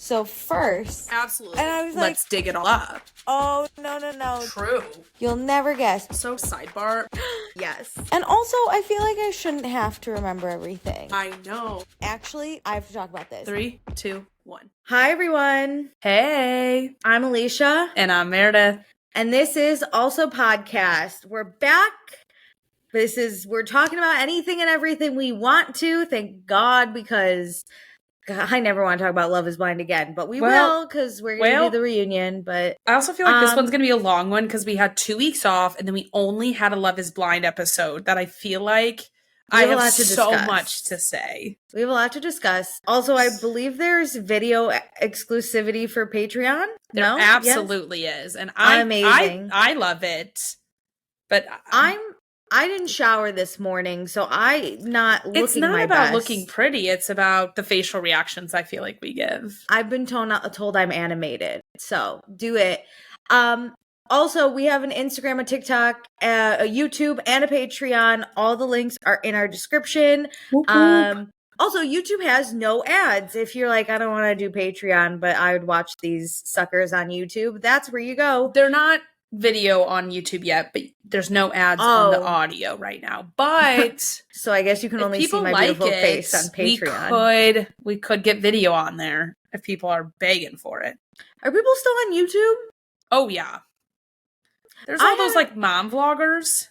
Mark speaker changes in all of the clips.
Speaker 1: So first,
Speaker 2: absolutely.
Speaker 1: and I was
Speaker 2: let's dig it all up.
Speaker 1: Oh, no.
Speaker 2: True.
Speaker 1: You'll never guess.
Speaker 2: So sidebar.
Speaker 1: Yes. And also, I feel like I shouldn't have to remember everything.
Speaker 2: I know.
Speaker 1: Actually, I have to talk about this.
Speaker 2: 3, 2, 1.
Speaker 1: Hi, everyone.
Speaker 2: Hey.
Speaker 1: I'm Alicia.
Speaker 2: And I'm Meredith.
Speaker 1: And this is Also Podcast. We're back. We're talking about anything and everything we want to. Thank God, because God, I never want to talk about Love is Blind again, but we will, because we're going to do the reunion. But
Speaker 2: I also feel like this one's going to be a long one because we had 2 weeks off and then we only had a Love is Blind episode that I feel like I have so much to say.
Speaker 1: We have a lot to discuss. Also, I believe there's video exclusivity for Patreon.
Speaker 2: There absolutely is. And I love it. But I didn't shower this morning, so I'm not looking my best. It's not about looking pretty. It's about the facial reactions I feel like we give.
Speaker 1: I've been told I'm animated, so do it. Also, we have an Instagram, a TikTok, a YouTube, and a Patreon. All the links are in our description. Also, YouTube has no ads. If you're like, I don't want to do Patreon, but I would watch these suckers on YouTube, that's where you go.
Speaker 2: They're not video on YouTube yet, but there's no ads on the audio right now. But
Speaker 1: so I guess you can only see my beautiful face on Patreon.
Speaker 2: We could get video on there if people are begging for it.
Speaker 1: Are people still on YouTube?
Speaker 2: Oh yeah. There's all those like mom vloggers.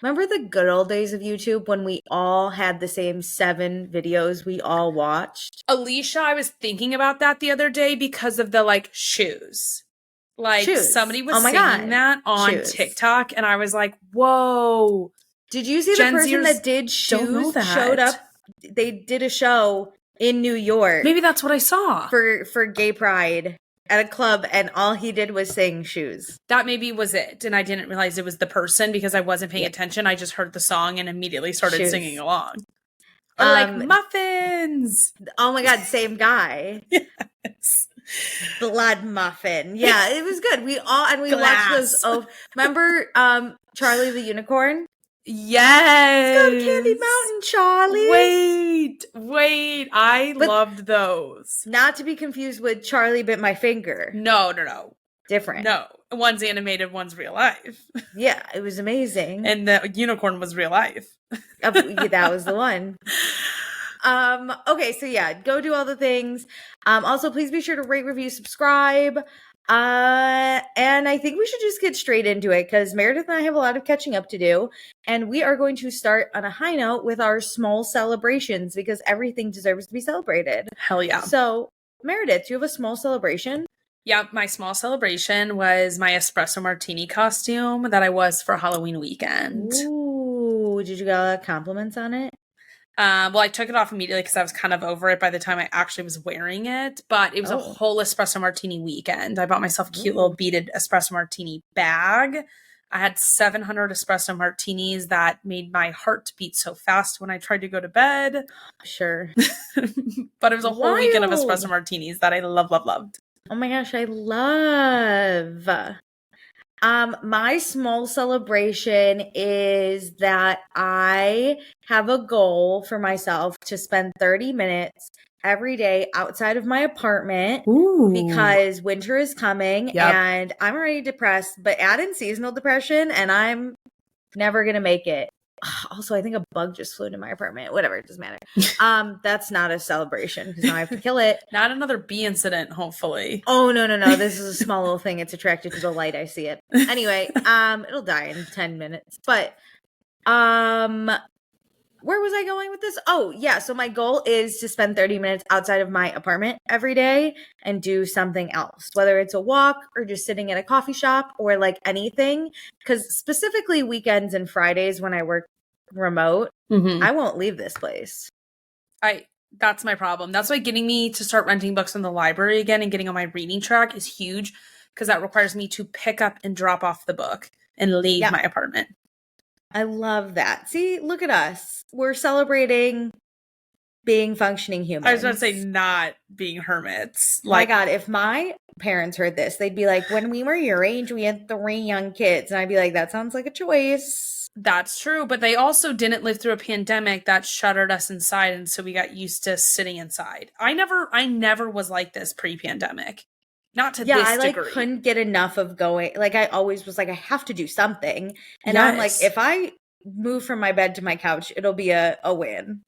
Speaker 1: Remember the good old days of YouTube when we all had the same 7 videos we all watched?
Speaker 2: Alicia, I was thinking about that the other day because of the like shoes. Like somebody was singing that on TikTok and I was like, whoa.
Speaker 1: Did you see the person that did shoes showed up? They did a show in New York.
Speaker 2: Maybe that's what I saw.
Speaker 1: For Gay Pride at a club, and all he did was sing shoes.
Speaker 2: That maybe was it. And I didn't realize it was the person because I wasn't paying attention. I just heard the song and immediately started singing along. Or like muffins.
Speaker 1: Oh my God, same guy.
Speaker 2: Yes.
Speaker 1: Blood muffin. Yeah, it was good. We watched those. Oh, remember Charlie the Unicorn?
Speaker 2: Yes.
Speaker 1: Let's go to Candy Mountain, Charlie.
Speaker 2: Wait. I loved those.
Speaker 1: Not to be confused with Charlie Bit My Finger.
Speaker 2: No.
Speaker 1: Different.
Speaker 2: No. One's animated, one's real life.
Speaker 1: Yeah, it was amazing.
Speaker 2: And the unicorn was real life.
Speaker 1: That was the one. Okay, so yeah, go do all the things. Also, please be sure to rate, review, subscribe. And I think we should just get straight into it because Meredith and I have a lot of catching up to do. And we are going to start on a high note with our Smol celebrations because everything deserves to be celebrated.
Speaker 2: Hell yeah.
Speaker 1: So, Meredith, do you have a Smol celebration?
Speaker 2: Yeah, my small celebration was my espresso martini costume that I was for Halloween weekend.
Speaker 1: Ooh, did you get compliments on it?
Speaker 2: Well, I took it off immediately because I was kind of over it by the time I actually was wearing it. But it was a whole espresso martini weekend. I bought myself a cute little beaded espresso martini bag. I had 700 espresso martinis that made my heart beat so fast when I tried to go to bed.
Speaker 1: Sure.
Speaker 2: But it was a whole weekend of espresso martinis that I loved.
Speaker 1: Oh my gosh, I love. My small celebration is that I have a goal for myself to spend 30 minutes every day outside of my apartment.
Speaker 2: Ooh.
Speaker 1: Because winter is coming and I'm already depressed, but add in seasonal depression and I'm never going to make it. Also, I think a bug just flew into my apartment. Whatever, it doesn't matter. That's not a celebration because now I have to kill it.
Speaker 2: Not another bee incident, hopefully.
Speaker 1: Oh, no. This is a small little thing. It's attracted to the light. I see it. Anyway, it'll die in 10 minutes. But where was I going with this? Oh, yeah. So my goal is to spend 30 minutes outside of my apartment every day and do something else, whether it's a walk or just sitting at a coffee shop or like anything. Because specifically weekends and Fridays when I work remote, I won't leave this place.
Speaker 2: That's my problem. That's why getting me to start renting books from the library again and getting on my reading track is huge because that requires me to pick up and drop off the book and leave my apartment.
Speaker 1: I love that. See, look at us. We're celebrating being functioning humans.
Speaker 2: I was going to say not being hermits.
Speaker 1: My God, if my parents heard this, they'd be like, when we were your age, we had 3 young kids. And I'd be like, that sounds like a choice.
Speaker 2: That's true, but they also didn't live through a pandemic that shuttered us inside, and so we got used to sitting inside. I never was like this pre-pandemic. Not to this
Speaker 1: I
Speaker 2: degree.
Speaker 1: couldn't get enough of going. Like I always was like, I have to do something. And I'm like, if I move from my bed to my couch, it'll be a win.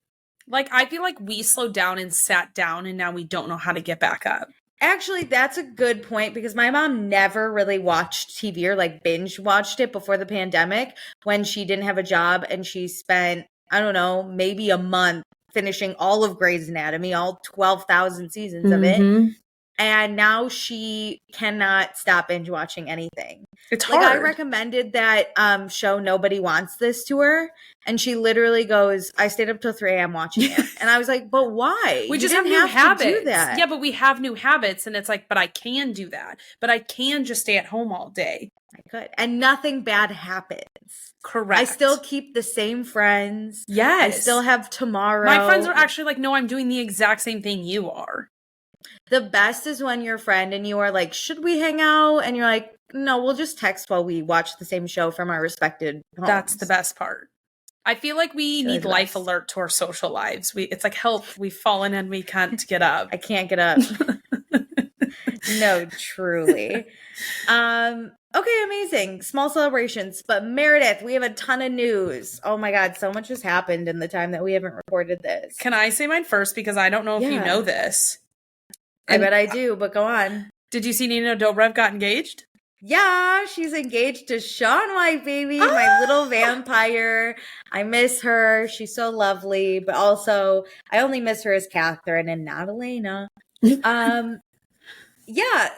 Speaker 2: Like, I feel like we slowed down and sat down, and now we don't know how to get back up.
Speaker 1: Actually, that's a good point because my mom never really watched TV or like binge watched it before the pandemic when she didn't have a job, and she spent, I don't know, maybe a month finishing all of Grey's Anatomy, all 12,000 seasons of it. And now she cannot stop binge watching anything.
Speaker 2: It's hard.
Speaker 1: Like I recommended that show Nobody Wants This to her, and she literally goes, I stayed up till 3 a.m. watching it. And I was like, but why?
Speaker 2: We just have new habits. To do that. Yeah, but we have new habits, and it's like, but I can do that. But I can just stay at home all day.
Speaker 1: I could. And nothing bad happens.
Speaker 2: Correct.
Speaker 1: I still keep the same friends.
Speaker 2: Yes.
Speaker 1: I still have tomorrow.
Speaker 2: My friends are actually like, no, I'm doing the exact same thing you are.
Speaker 1: The best is when your friend and you are like, should we hang out? And you're like, no, we'll just text while we watch the same show from our respected homes.
Speaker 2: That's the best part. I feel like we need life alert to our social lives. It's like, help, we've fallen and we can't get up.
Speaker 1: I can't get up. No, truly. Okay, amazing. Small celebrations. But Meredith, we have a ton of news. Oh my God, so much has happened in the time that we haven't recorded this.
Speaker 2: Can I say mine first? Because I don't know if you know this.
Speaker 1: I bet I do, but go on.
Speaker 2: Did you see Nina Dobrev got engaged?
Speaker 1: Yeah, she's engaged to Shaun White, baby, my little vampire. I miss her. She's so lovely, but also I only miss her as Catherine and not Elena. Yeah,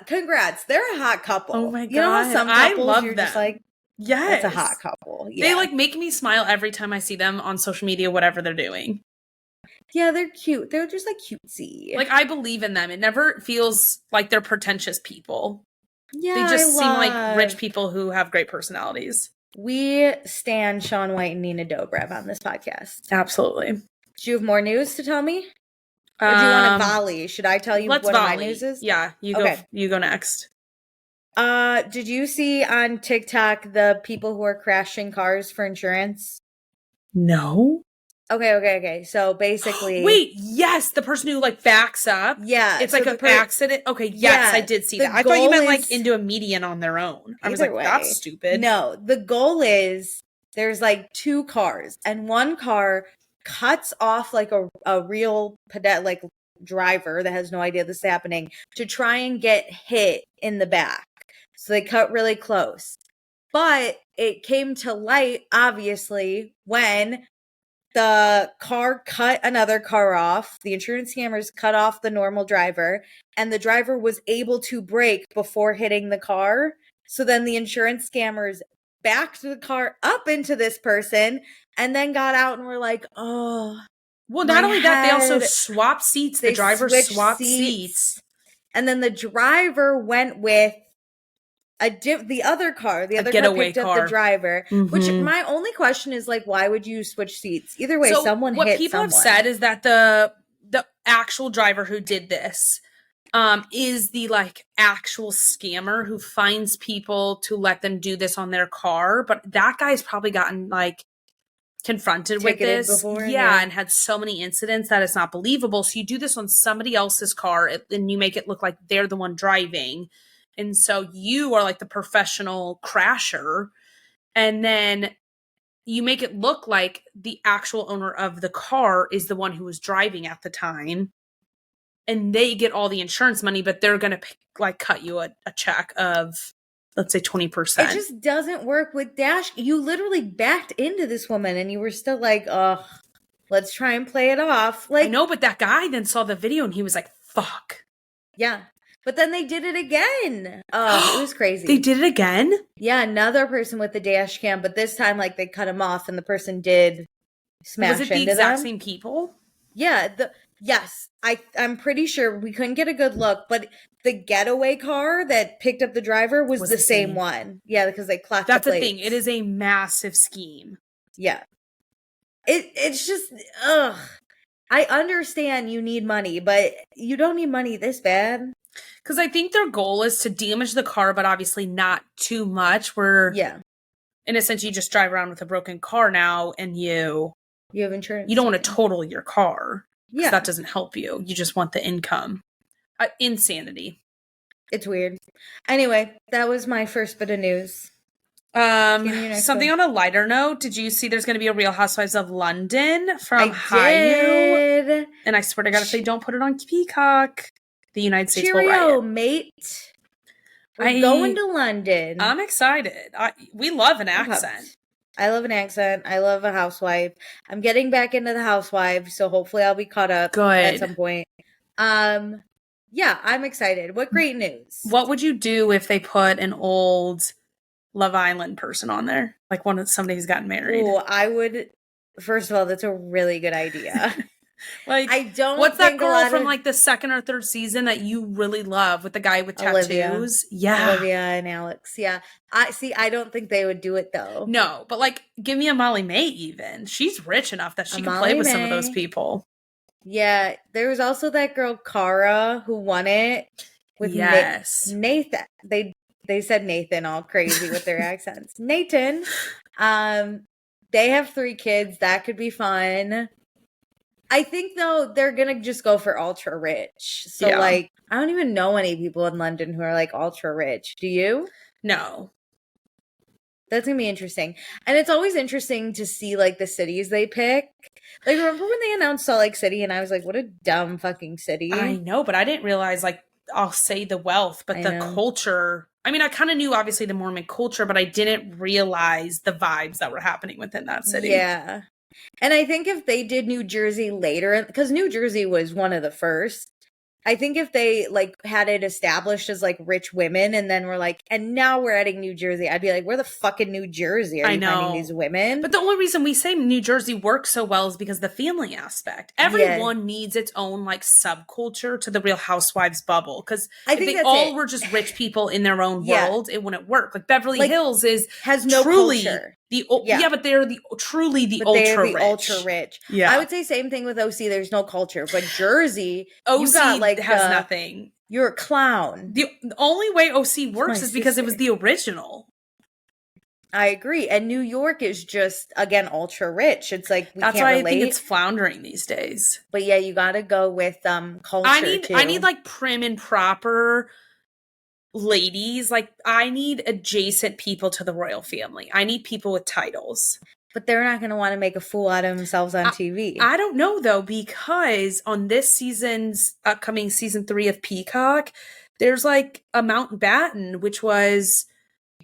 Speaker 1: congrats. They're a hot couple.
Speaker 2: Oh my God.
Speaker 1: You know how some couples
Speaker 2: I love
Speaker 1: you're
Speaker 2: them.
Speaker 1: just like,
Speaker 2: yes,
Speaker 1: that's a hot couple. Yeah.
Speaker 2: They like make me smile every time I see them on social media, whatever they're doing.
Speaker 1: Yeah, they're cute. They're just like cutesy.
Speaker 2: Like I believe in them. It never feels like they're pretentious people.
Speaker 1: Yeah,
Speaker 2: they just seem like rich people who have great personalities.
Speaker 1: We stand Shaun White and Nina Dobrev on this podcast.
Speaker 2: Absolutely.
Speaker 1: Do you have more news to tell me? Or do you want to volley? Should I tell you what my news is?
Speaker 2: Yeah, you go. You go next.
Speaker 1: Did you see on TikTok the people who are crashing cars for insurance?
Speaker 2: No.
Speaker 1: Okay. So basically,
Speaker 2: wait, yes, the person who like backs up.
Speaker 1: Yeah,
Speaker 2: it's like an accident. Okay, yes, I did see that. I thought you meant like into a median on their own. I was like, that's stupid.
Speaker 1: No, the goal is there's like two cars, and one car cuts off like a real like driver that has no idea this is happening to try and get hit in the back. So they cut really close. But it came to light, obviously, when the car cut another car off. The insurance scammers cut off the normal driver, and the driver was able to brake before hitting the car. So then the insurance scammers backed the car up into this person and then got out and were like, oh.
Speaker 2: Well, not only that, they also swapped seats. The driver swapped seats.
Speaker 1: And then the driver went with the other car. The other car picked up the driver. Mm-hmm. Which my only question is like, why would you switch seats? Either way, someone hit someone.
Speaker 2: What people have said is that the actual driver who did this is the like actual scammer who finds people to let them do this on their car. But that guy's probably gotten like confronted with this before, and had so many incidents that it's not believable. So you do this on somebody else's car and you make it look like they're the one driving. And so you are like the professional crasher, and then you make it look like the actual owner of the car is the one who was driving at the time, and they get all the insurance money, but they're going to like cut you a check of, let's say 20%.
Speaker 1: It just doesn't work with Dash. You literally backed into this woman and you were still like, oh, let's try and play it off. Like,
Speaker 2: I know, but that guy then saw the video and he was like, fuck.
Speaker 1: Yeah. But then they did it again. Oh, it was crazy.
Speaker 2: They did it again?
Speaker 1: Yeah, another person with the dash cam, but this time, like, they cut him off and the person did smash into them. Was it the exact
Speaker 2: same people?
Speaker 1: Yeah. Yes. I'm pretty sure we couldn't get a good look, but the getaway car that picked up the driver was the same one. Yeah, because they clocked the plates.
Speaker 2: That's the thing. It is a massive scheme.
Speaker 1: Yeah. It's just, ugh. I understand you need money, but you don't need money this bad.
Speaker 2: Because I think their goal is to damage the car, but obviously not too much. in a sense, you just drive around with a broken car now, and you
Speaker 1: have insurance.
Speaker 2: You don't want to total your car.
Speaker 1: Yeah.
Speaker 2: That doesn't help you. You just want the income. Insanity.
Speaker 1: It's weird. Anyway, that was my first bit of news.
Speaker 2: Something on a lighter note. Did you see there's going to be a Real Housewives of London from
Speaker 1: Hayu?
Speaker 2: And I swear to God, if they don't put it on Peacock, the United States will
Speaker 1: Cheerio,
Speaker 2: riot.
Speaker 1: mate. We're going to London.
Speaker 2: I'm excited. We love an accent.
Speaker 1: I love an accent. I love a housewife. I'm getting back into the housewives, so hopefully I'll be caught up at some point. Yeah, I'm excited. What great news.
Speaker 2: What would you do if they put an old Love Island person on there? Like somebody who's gotten married.
Speaker 1: Oh, I would. First of all, that's a really good idea.
Speaker 2: Like,
Speaker 1: I don't.
Speaker 2: What's that girl from like the second or third season that you really love with the guy with tattoos? Yeah,
Speaker 1: Olivia and Alex. Yeah, I don't think they would do it though.
Speaker 2: No, but like, give me a Molly May. Even she's rich enough that she can play with some of those people.
Speaker 1: Yeah, there was also that girl Cara who won it with Nathan. They said Nathan all crazy with their accents. Nathan. They have 3 kids. That could be fun. I think though they're gonna just go for ultra rich. So like, I don't even know any people in London who are like ultra rich. Do you?
Speaker 2: No.
Speaker 1: That's gonna be interesting. And it's always interesting to see like the cities they pick. Like, remember when they announced Salt Lake City and I was like, what a dumb fucking city.
Speaker 2: I know, but I didn't realize, like, I'll say the wealth, but the culture. I mean, I kind of knew obviously the Mormon culture, but I didn't realize the vibes that were happening within that city.
Speaker 1: Yeah. And I think if they did New Jersey later, because New Jersey was one of the first, I think if they like had it established as like rich women and then we're like, and now we're adding New Jersey, I'd be like, where the fuck in New Jersey are you finding these women?
Speaker 2: But the only reason we say New Jersey works so well is because the family aspect. Everyone needs its own like subculture to the Real Housewives bubble. Because if they all were just rich people in their own world, it wouldn't work. Like Beverly Hills has no culture. But they're truly the ultra rich.
Speaker 1: Yeah, I would say same thing with OC. There's no culture, but Jersey,
Speaker 2: OC you got like has nothing.
Speaker 1: You're a clown.
Speaker 2: The only way OC works is because it was the original.
Speaker 1: I agree, and New York is just again ultra rich. It's like
Speaker 2: that's why I think it's floundering these days.
Speaker 1: But yeah, you got to go with culture.
Speaker 2: I need like prim and proper ladies. Like, I need adjacent people to the royal family. I need people with titles.
Speaker 1: But they're not going to want to make a fool out of themselves on TV.
Speaker 2: I don't know, though, because on this season's upcoming season 3 of Peacock, there's like a Mountbatten, which was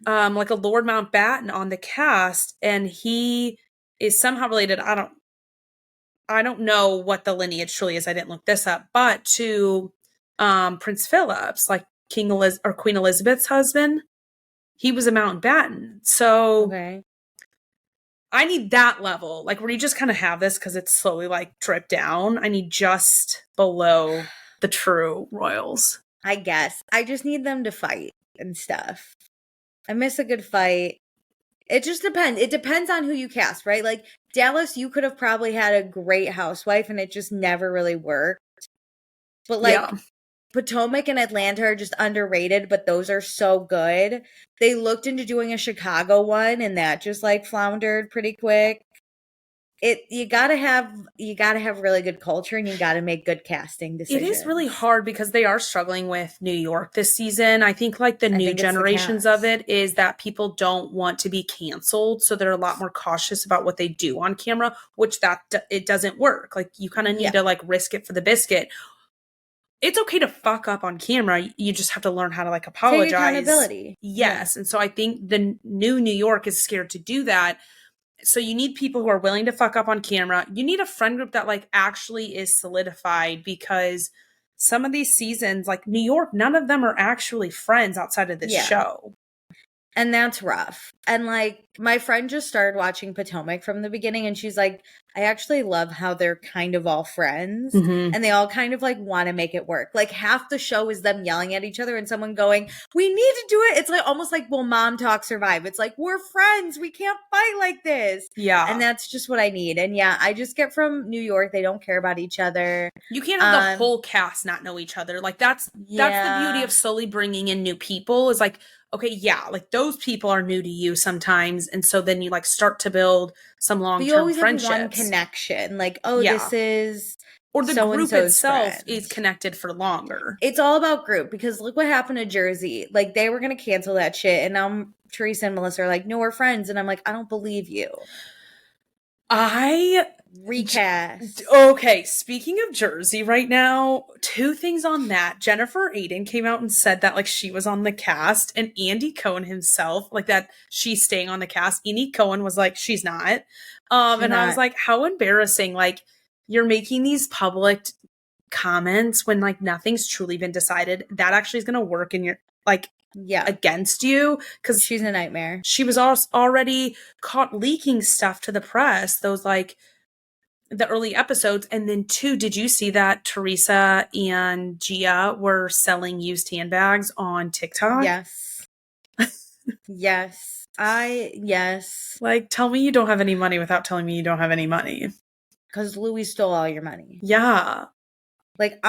Speaker 2: like a Lord Mountbatten on the cast, and he is somehow related. I don't know what the lineage truly is. I didn't look this up, but to Prince Philip's, like Queen Elizabeth's husband, he was a Mountbatten. So I need that level, like where you just kind of have this because it's slowly like dripped down. I need just below the true royals.
Speaker 1: I guess I just need them to fight and stuff. I miss a good fight. It just depends. It depends on who you cast, right? Like Dallas, you could have probably had a great housewife and it just never really worked. But like Potomac and Atlanta are just underrated, but those are so good. They looked into doing a Chicago one and that just like floundered pretty quick. You gotta have really good culture and you gotta make good casting decisions.
Speaker 2: It is really hard because they are struggling with New York this season. I think like the new generations of it is that people don't want to be canceled, so they're a lot more cautious about what they do on camera, which it doesn't work. Like you kind of need to like risk it for the biscuit. It's okay to fuck up on camera. You just have to learn how to like apologize.
Speaker 1: Take accountability.
Speaker 2: Yes. And so I think the new New York is scared to do that. So you need people who are willing to fuck up on camera. You need a friend group that like actually is solidified, because some of these seasons, like New York, none of them are actually friends outside of this show.
Speaker 1: And that's rough. And like my friend just started watching Potomac from the beginning and she's like, I actually love how they're kind of all friends and they all kind of like want to make it work. Like half the show is them yelling at each other and someone going, we need to do it. It's like almost like, will Mom Talk survive? It's like, we're friends. We can't fight like this.
Speaker 2: Yeah.
Speaker 1: And that's just what I need. And yeah, I just get from New York. They don't care about each other.
Speaker 2: You can't have the whole cast not know each other. Like that's the beauty of slowly bringing in new people is like, okay, yeah, like those people are new to you sometimes. And so then you like start to build some long-term friendships.
Speaker 1: Have one connection. Like, this is...
Speaker 2: Or the group itself is connected for longer.
Speaker 1: It's all about group because look what happened to Jersey. Like they were going to cancel that shit. And now Teresa and Melissa are like, no, we're friends. And I'm like, I don't believe you. Recast.
Speaker 2: Okay, speaking of Jersey right now, two things on that. Jennifer Aiden came out and said that like she was on the cast and Andy Cohen himself, like that she's staying on the cast. Andy Cohen was like, she's not. I was like, how embarrassing. Like you're making these public comments when like nothing's truly been decided. That actually is going to work in your like against you because
Speaker 1: she's a nightmare.
Speaker 2: She was already caught leaking stuff to the press. Those like the early episodes. And then 2, did you see that Teresa and Gia were selling used handbags on TikTok?
Speaker 1: Yes. Yes.
Speaker 2: Like, tell me you don't have any money without telling me you don't have any money.
Speaker 1: Because Louis stole all your money.
Speaker 2: Yeah.
Speaker 1: Like,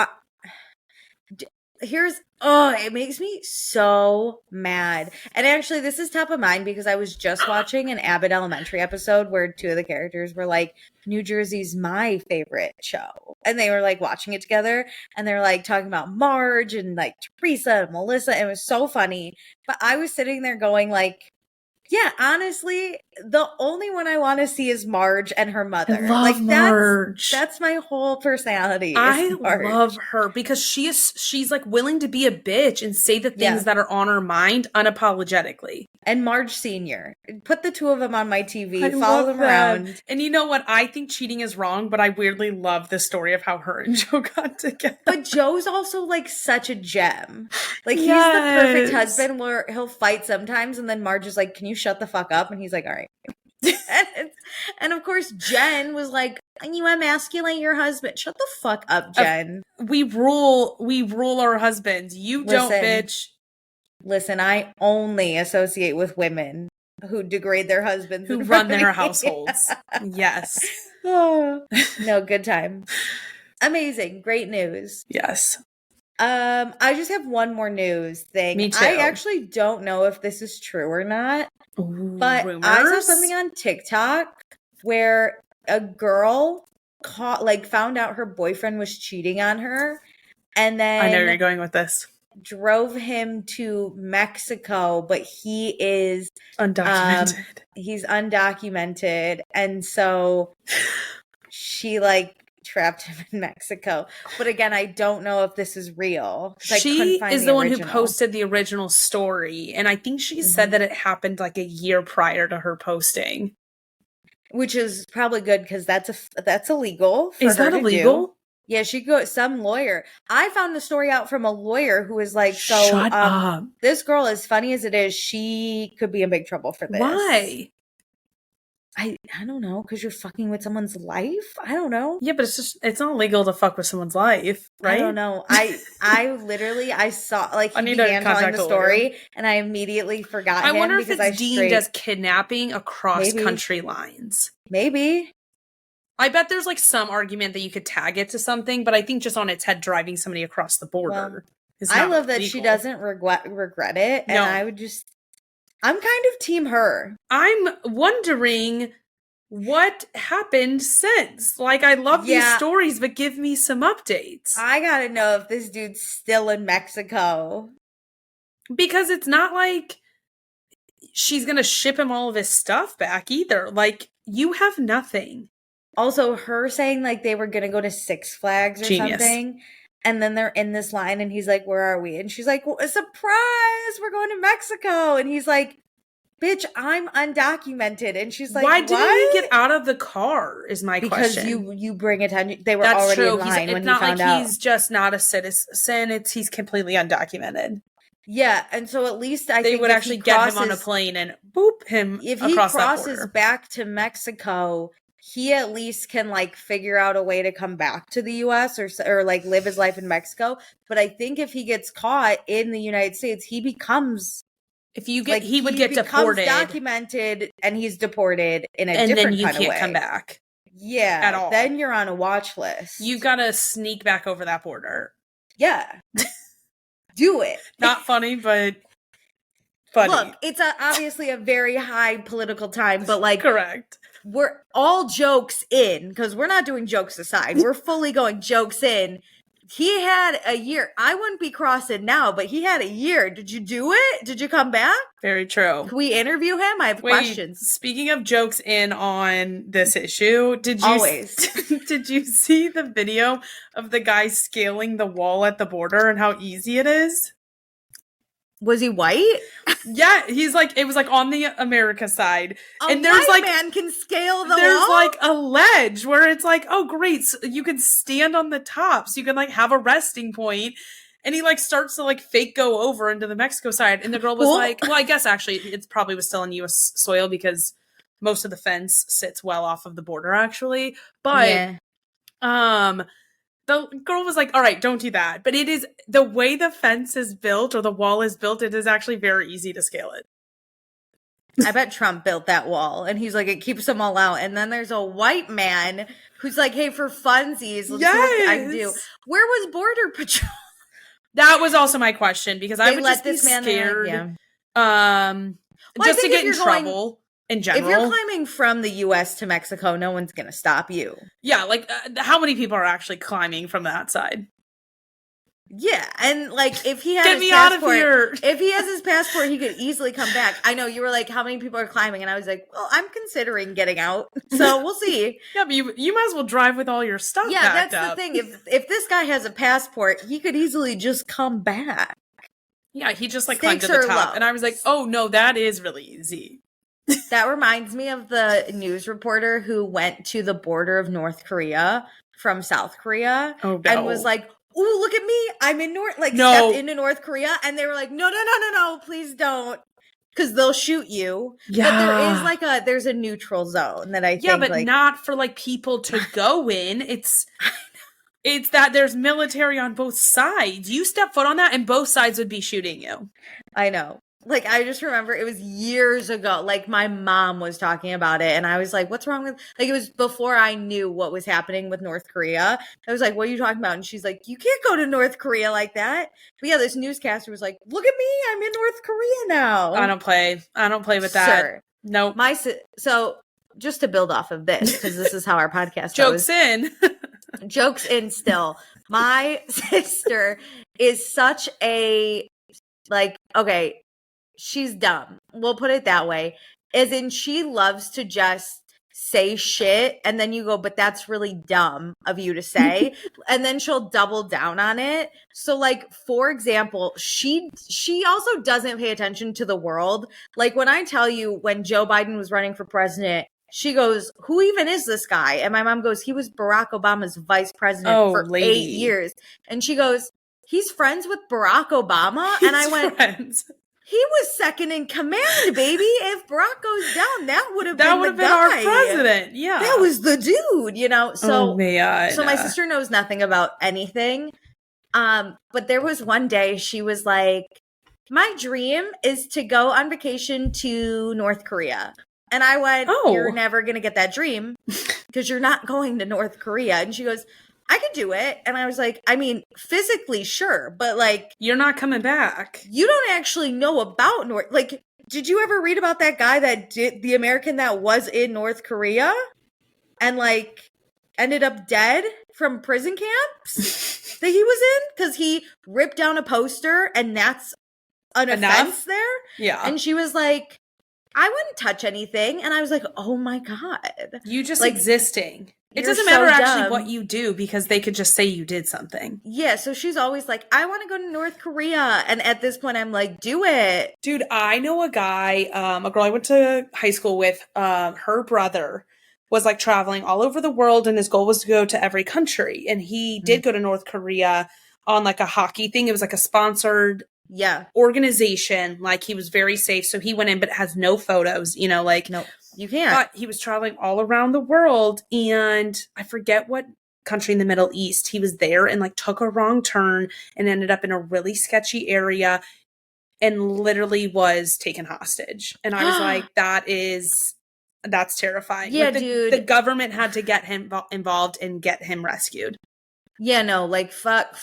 Speaker 1: it makes me so mad. And actually, this is top of mind because I was just watching an Abbott Elementary episode where 2 of the characters were like, New Jersey's my favorite show. And they were like watching it together and they're like talking about Marge and like Teresa and Melissa. It was so funny. But I was sitting there going like, yeah, honestly, the only one I want to see is Marge and her mother.
Speaker 2: I love Marge.
Speaker 1: That's my whole personality.
Speaker 2: I love her because she's like willing to be a bitch and say the things that are on her mind unapologetically.
Speaker 1: And Marge Sr. Put the 2 of them on my TV. Follow them around.
Speaker 2: And you know what? I think cheating is wrong, but I weirdly love the story of how her and Joe got together.
Speaker 1: But Joe's also like such a gem. Like he's the perfect husband where he'll fight sometimes and then Marge is like, can you shut the fuck up? And he's like, all right. and of course Jen was like, you emasculate your husband. Shut the fuck up, Jen.
Speaker 2: We rule our husbands. You don't, bitch.
Speaker 1: Listen, I only associate with women who degrade their husbands.
Speaker 2: Who run their households. Yes.
Speaker 1: No, good time. Amazing. Great news.
Speaker 2: Yes.
Speaker 1: I just have one more news thing.
Speaker 2: Me too.
Speaker 1: I actually don't know if this is true or not. But
Speaker 2: rumors?
Speaker 1: I saw something on TikTok where a girl found out her boyfriend was cheating on her and then
Speaker 2: I know where you're going with this.
Speaker 1: Drove him to Mexico, but he is
Speaker 2: undocumented.
Speaker 1: He's undocumented. And so she trapped him in Mexico. But again, I don't know if this is real.
Speaker 2: She is the one who posted the original story. And I think she said that it happened like a year prior to her posting.
Speaker 1: Which is probably good because that's illegal.
Speaker 2: Is that illegal?
Speaker 1: Yeah, some lawyer. I found the story out from a lawyer who was like,
Speaker 2: shut up.
Speaker 1: This girl, as funny as it is, she could be in big trouble for this.
Speaker 2: Why?
Speaker 1: I don't know, because you're fucking with someone's life? I don't know.
Speaker 2: Yeah, but it's not legal to fuck with someone's life, right?
Speaker 1: I don't know. I literally, I saw, he began telling the story, and I immediately forgot him.
Speaker 2: I wonder if it's deemed as kidnapping across country lines.
Speaker 1: Maybe.
Speaker 2: I bet there's some argument that you could tag it to something, but I think just on its head driving somebody across the border is not
Speaker 1: I love that
Speaker 2: legal.
Speaker 1: She doesn't regret it, and I would just... I'm kind of team her.
Speaker 2: I'm wondering what happened since. I love these stories, but give me some updates.
Speaker 1: I gotta know if this dude's still in Mexico.
Speaker 2: Because it's not like she's gonna ship him all of his stuff back either. You have nothing.
Speaker 1: Also, her saying they were gonna go to Six Flags or something. And then they're in this line and he's like, where are we? And she's like, well, a surprise, we're going to Mexico. And he's like, bitch, I'm undocumented. And she's like,
Speaker 2: why didn't he get out of the car is my question.
Speaker 1: Because you bring attention. They were already in line when he found out.
Speaker 2: It's not like he's just not a citizen. He's completely undocumented.
Speaker 1: Yeah. And so at least I think
Speaker 2: they would actually get him on a plane and boop him across that border.
Speaker 1: If he crosses back to Mexico, he at least can like figure out a way to come back to the US or like live his life in Mexico. But I think if he gets caught in the United States, he becomes
Speaker 2: if you get like, he would get deported,
Speaker 1: documented, and he's deported in a
Speaker 2: and
Speaker 1: different
Speaker 2: then you
Speaker 1: kind of way.
Speaker 2: can't come back.
Speaker 1: Yeah, at all. Then you're on a watch list.
Speaker 2: You've got to sneak back over that border.
Speaker 1: Yeah, do it.
Speaker 2: Not funny, but funny.
Speaker 1: Look, it's obviously a very high political time, but like,
Speaker 2: correct.
Speaker 1: We're all jokes in, because we're not doing jokes aside. We're fully going jokes in. He had a year. I wouldn't be crossing now, but he had a year. Did you do it? Did you come back?
Speaker 2: Very true.
Speaker 1: Can we interview him? I have questions.
Speaker 2: Speaking of jokes in on this issue, did you see the video of the guy scaling the wall at the border and how easy it is?
Speaker 1: Was he white?
Speaker 2: Yeah, he's like, it was like on the America side.
Speaker 1: And there's like, man can scale the wall?
Speaker 2: There's like a ledge where it's like, oh great, so you can stand on the top, so you can like have a resting point. And he like starts to like fake go over into the Mexico side. And the girl was like, well, I guess actually it probably was still in US soil because most of the fence sits well off of the border actually. But the girl was like, all right, don't do that. But it is, the way the fence is built or the wall is built, it is actually very easy to scale it.
Speaker 1: I bet Trump built that wall. And he's like, it keeps them all out. And then there's a white man who's like, hey, for funsies, let's see what I can do. Where was Border Patrol?
Speaker 2: That was also my question, because I would just be scared. Just to get in trouble. In general,
Speaker 1: if you're climbing from the U.S. to Mexico, no one's going to stop you.
Speaker 2: Yeah, like how many people are actually climbing from that side?
Speaker 1: Yeah, and like if he has
Speaker 2: get me out of here.
Speaker 1: If he has his passport, he could easily come back. I know you were like, how many people are climbing? And I was like, well, I'm considering getting out, so we'll see.
Speaker 2: Yeah, but you might as well drive with all your stuff.
Speaker 1: Yeah, that's the thing. If this guy has a passport, he could easily just come back.
Speaker 2: Yeah, he just like climbed to the top, and I was like, oh no, that is really easy.
Speaker 1: That reminds me of the news reporter who went to the border of North Korea from South Korea and was like, "Ooh, look at me! I'm in stepped into North Korea," and they were like, "No, please don't, because they'll shoot you." Yeah, but there is there's a neutral zone that I think.
Speaker 2: Yeah, but not for like people to go in. It's that there's military on both sides. You step foot on that, and both sides would be shooting you.
Speaker 1: I know. Like, I just remember it was years ago. Like, my mom was talking about it, and I was like, what's wrong with... Like, it was before I knew what was happening with North Korea. I was like, what are you talking about? And she's like, you can't go to North Korea like that. But yeah, this newscaster was like, look at me, I'm in North Korea now.
Speaker 2: I don't play with that. Sir,
Speaker 1: no. So, just to build off of this, because this is how our podcast
Speaker 2: Jokes
Speaker 1: goes.
Speaker 2: in.
Speaker 1: Jokes in still. My sister is such a... Like, okay... She's dumb. We'll put it that way. As in, she loves to just say shit, and then you go, but that's really dumb of you to say. And then she'll double down on it. So, like, for example, she also doesn't pay attention to the world. Like, when I tell you, when Joe Biden was running for president, she goes, who even is this guy? And my mom goes, he was Barack Obama's vice president for 8 years. And she goes, he's friends with Barack Obama? And I went... He was second in command, baby. If Barack goes down, that would have been
Speaker 2: our president. Yeah,
Speaker 1: that was the dude. You know. So,
Speaker 2: so
Speaker 1: my sister knows nothing about anything. But there was one day she was like, "My dream is to go on vacation to North Korea," and I went, "You're never gonna get that dream because you're not going to North Korea." And she goes, I could do it. And I was like, I mean, physically, sure. But like,
Speaker 2: you're not coming back.
Speaker 1: You don't actually know about North. Like, did you ever read about that guy that did the American that was in North Korea and like ended up dead from prison camps that he was in? Because he ripped down a poster and that's an offense there.
Speaker 2: Yeah.
Speaker 1: And she was like, I wouldn't touch anything. And I was like, oh my God.
Speaker 2: You just like, existing. It doesn't matter actually what you do because they could just say you did something.
Speaker 1: Yeah, so she's always like, I want to go to North Korea. And at this point, I'm like, do it.
Speaker 2: Dude, I know a guy, a girl I went to high school with, her brother was like traveling all over the world and his goal was to go to every country. And he did go to North Korea on like a hockey thing. It was like a sponsored organization. Like he was very safe. So he went in, but has no photos, you know, like...
Speaker 1: Nope. You can't.
Speaker 2: But he was traveling all around the world, and I forget what country in the Middle East he was there, and like took a wrong turn and ended up in a really sketchy area and literally was taken hostage. And I was like, that's terrifying.
Speaker 1: Yeah,
Speaker 2: like
Speaker 1: dude.
Speaker 2: The government had to get him involved and get him rescued.
Speaker 1: Yeah, no, like fuck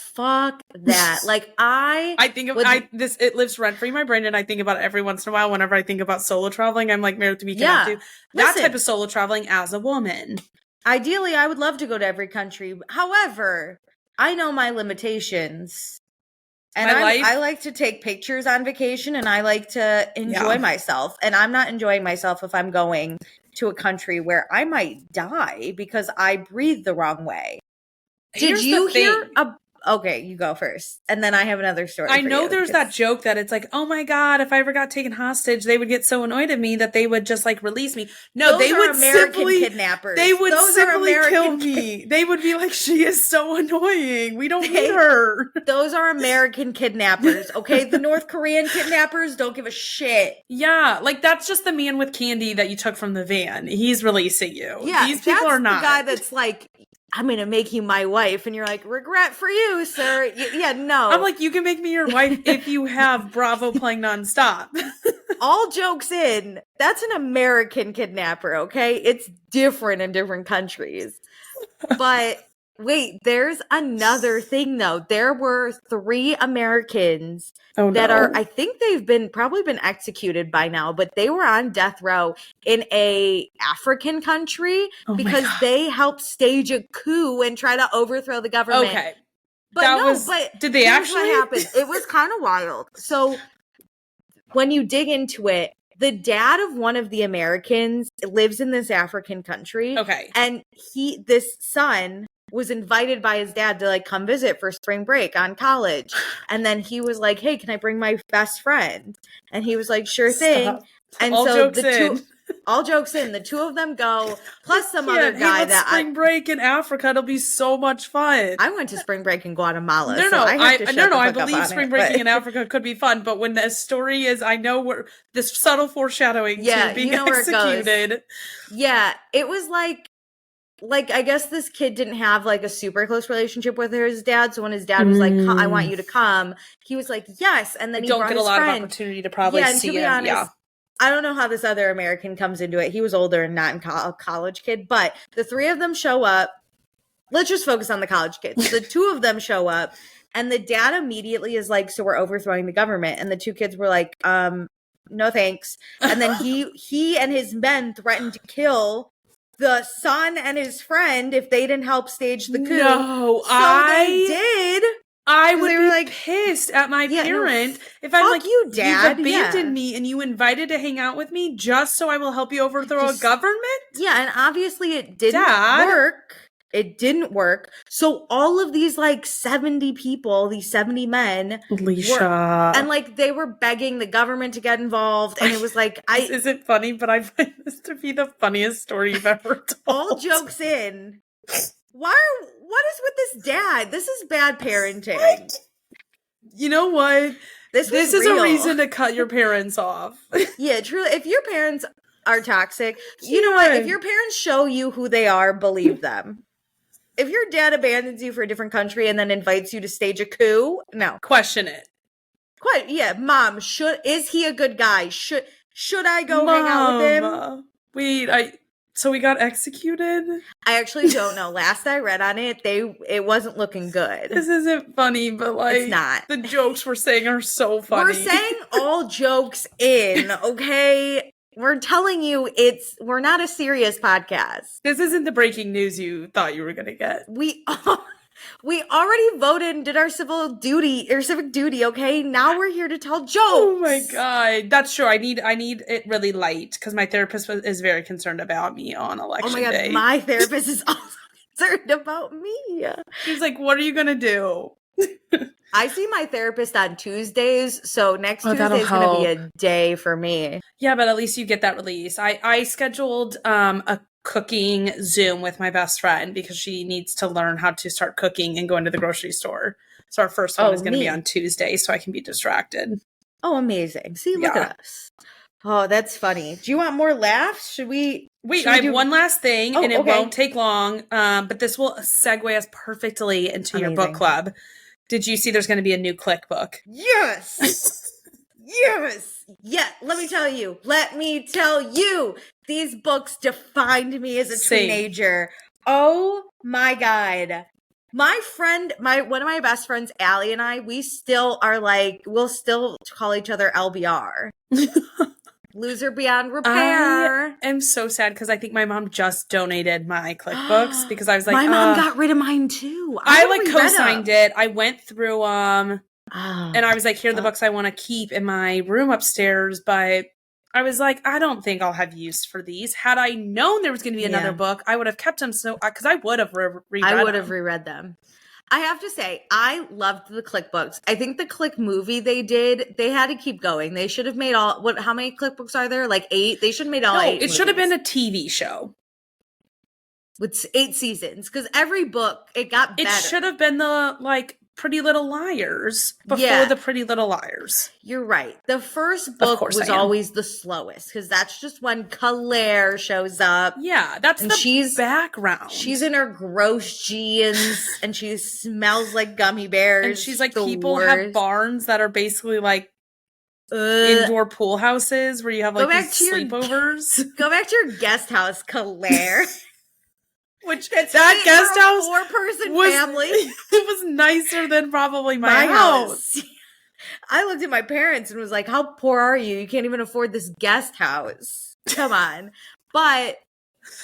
Speaker 1: that. Like I
Speaker 2: think of it lives rent free in my brain, and I think about it every once in a while. Whenever I think about solo traveling, I'm like, Meredith, we cannot do that type of solo traveling as a woman.
Speaker 1: Ideally, I would love to go to every country. However, I know my limitations. And I like to take pictures on vacation, and I like to enjoy myself. And I'm not enjoying myself if I'm going to a country where I might die because I breathe the wrong way. Did you hear? Okay, you go first. And then I have another story.
Speaker 2: I know there's that joke that it's like, oh my God, if I ever got taken hostage, they would get so annoyed at me that they would just like release me. No, they would
Speaker 1: American kidnappers.
Speaker 2: They would simply kill me. They would be like, she is so annoying. We don't need her.
Speaker 1: Those are American kidnappers, okay? The North Korean kidnappers don't give a shit.
Speaker 2: Yeah, like that's just the man with candy that you took from the van. He's releasing you. Yeah, these people are not.
Speaker 1: The guy that's like, I'm going to make you my wife. And you're like, regret for you, sir. Yeah, no.
Speaker 2: I'm like, you can make me your wife if you have Bravo playing nonstop.
Speaker 1: All jokes in, that's an American kidnapper, okay? It's different in different countries. But wait, there's another thing, though. There were 3 Americans that are, I think they've probably been executed by now, but they were on death row in a African country because they helped stage a coup and try to overthrow the government.
Speaker 2: Okay.
Speaker 1: But
Speaker 2: did they actually?
Speaker 1: What happened? It was kind of wild. So when you dig into it, the dad of one of the Americans lives in this African country.
Speaker 2: Okay.
Speaker 1: And this son was invited by his dad to like come visit for spring break on college. And then he was like, hey, can I bring my best friend? And he was like, sure thing.
Speaker 2: Stop.
Speaker 1: And
Speaker 2: all
Speaker 1: so all jokes in, the 2 of them go, plus some other guy that
Speaker 2: spring break in Africa, it'll be so much fun.
Speaker 1: I went to spring break in Guatemala.
Speaker 2: I believe spring breaking in Africa could be fun, but when the story is, I know where this subtle foreshadowing to being executed.
Speaker 1: Yeah, it was like I guess this kid didn't have like a super close relationship with his dad. So when his dad was like, I want you to come, he was like, yes. And then he
Speaker 2: don't get a lot of opportunity to probably see him.
Speaker 1: Honest, I don't know how this other American comes into it. He was older and not a college kid, but the 3 of them show up. Let's just focus on the college kids. The 2 of them show up, and the dad immediately is like, so we're overthrowing the government. And the 2 kids were like, no thanks. And then he and his men threatened to kill the son and his friend if they didn't help stage the coup.
Speaker 2: No,
Speaker 1: they did.
Speaker 2: I would be like pissed at my parent if I'm like,
Speaker 1: you, Dad.
Speaker 2: You abandoned me and you invited to hang out with me just so I will help you overthrow a government?
Speaker 1: Yeah, and obviously it didn't work. It didn't work. So all of these like 70 people, these 70 men,
Speaker 2: Alicia,
Speaker 1: and like they were begging the government to get involved, and it was like,
Speaker 2: this isn't funny, but I find this to be the funniest story you've ever told.
Speaker 1: All jokes in. What is with this dad? This is bad parenting. What?
Speaker 2: You know what? This is a reason to cut your parents off.
Speaker 1: Yeah, truly. If your parents are toxic, you know what? If your parents show you who they are, believe them. If your dad abandons you for a different country and then invites you to stage a coup, no.
Speaker 2: Question it.
Speaker 1: Mom, is he a good guy? Should I go hang out with him?
Speaker 2: Wait, so we got executed?
Speaker 1: I actually don't know. Last I read on it, it wasn't looking good.
Speaker 2: This isn't funny, but like
Speaker 1: it's not.
Speaker 2: The jokes we're saying are so funny.
Speaker 1: We're saying all jokes in, okay? We're telling you we're not a serious podcast.
Speaker 2: This isn't the breaking news you thought you were gonna get.
Speaker 1: We already voted and did our civic duty, okay? Now we're here to tell jokes.
Speaker 2: Oh my God. That's true. I need it really light because my therapist is very concerned about me on election day. Oh my God,
Speaker 1: my therapist is also concerned about me.
Speaker 2: She's like, what are you going to do?
Speaker 1: I see my therapist on Tuesdays, so next Tuesday is going to be a day for me.
Speaker 2: Yeah, but at least you get that release. I scheduled a cooking Zoom with my best friend because she needs to learn how to start cooking and going to the grocery store. So our first one is going to be on Tuesday so I can be distracted.
Speaker 1: Oh, amazing. See, look at us. Oh, that's funny. Do you want more laughs? Should we?
Speaker 2: Wait, I have one last thing, and it won't take long, but this will segue us perfectly into your book club. Did you see there's going to be a new clique book?
Speaker 1: Yes! Yes! Yeah, let me tell you. These books defined me as a teenager. Oh my God. My friend, one of my best friends, Allie, and I, we still are like, we'll still call each other LBR. Loser beyond repair.
Speaker 2: I am so sad because I think my mom just donated my clique books because I was like,
Speaker 1: my mom got rid of mine too.
Speaker 2: I like co-signed it. I went through and I was like, here are the books I want to keep in my room upstairs, but I was like, I don't think I'll have use for these. Had I known there was going to be another book, I would have kept them. So, because I would have
Speaker 1: reread them. I have to say, I loved the clique books. I think the clique movie they did, they had to keep going. They should have made how many clique books are there? Like 8? They should have made all 8
Speaker 2: it should have been a TV show.
Speaker 1: With 8 seasons. Because every book, it got better.
Speaker 2: It should have been the, Pretty Little Liars before the Pretty Little Liars.
Speaker 1: You're right. The first book was always the slowest because that's just when Claire shows up.
Speaker 2: Yeah, that's the background.
Speaker 1: She's in her gross jeans and she smells like gummy bears.
Speaker 2: And she's like, people have barns that are basically like indoor pool houses where you have like these sleepovers.
Speaker 1: Go back to your guest house, Claire.
Speaker 2: Which that guest house
Speaker 1: 4-person family.
Speaker 2: It was nicer than probably my house.
Speaker 1: I looked at my parents and was like, how poor are you? You can't even afford this guest house. Come on. But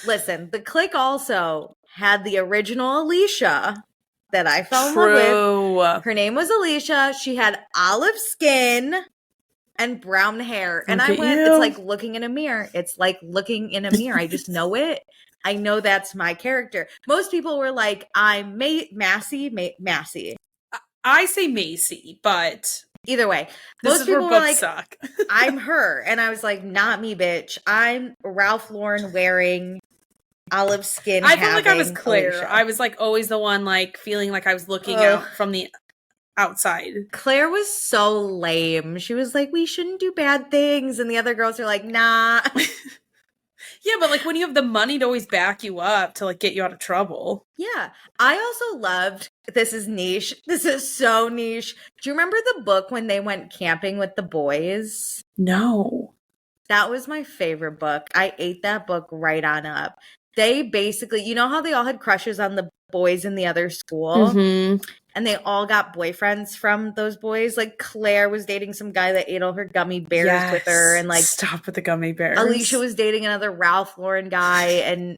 Speaker 1: listen, the clique also had the original Alicia that I fell in love with. Her name was Alicia. She had olive skin and brown hair. And I went, it's like looking in a mirror. It's like looking in a mirror. I just know it. I know that's my character. Most people were like, I'm Massey.
Speaker 2: I say Macy, but
Speaker 1: either way, most people were like, I'm her. And I was like, not me, bitch. I'm Ralph Lauren wearing olive skin.
Speaker 2: I felt like I was Claire. Alicia. I was like always the one like feeling like I was looking out from the outside.
Speaker 1: Claire was so lame. She was like, we shouldn't do bad things. And the other girls are like, nah.
Speaker 2: Yeah, but like when you have the money to always back you up to like get you out of trouble.
Speaker 1: Yeah. I also loved, this is niche. This is so niche. Do you remember the book when they went camping with the boys?
Speaker 2: No.
Speaker 1: That was my favorite book. I ate that book right on up. They basically, you know how they all had crushes on the boys in the other school?
Speaker 2: Mm-hmm.
Speaker 1: And they all got boyfriends from those boys. Like Claire was dating some guy that ate all her gummy bears with her. And like,
Speaker 2: stop with the gummy bears.
Speaker 1: Alicia was dating another Ralph Lauren guy. And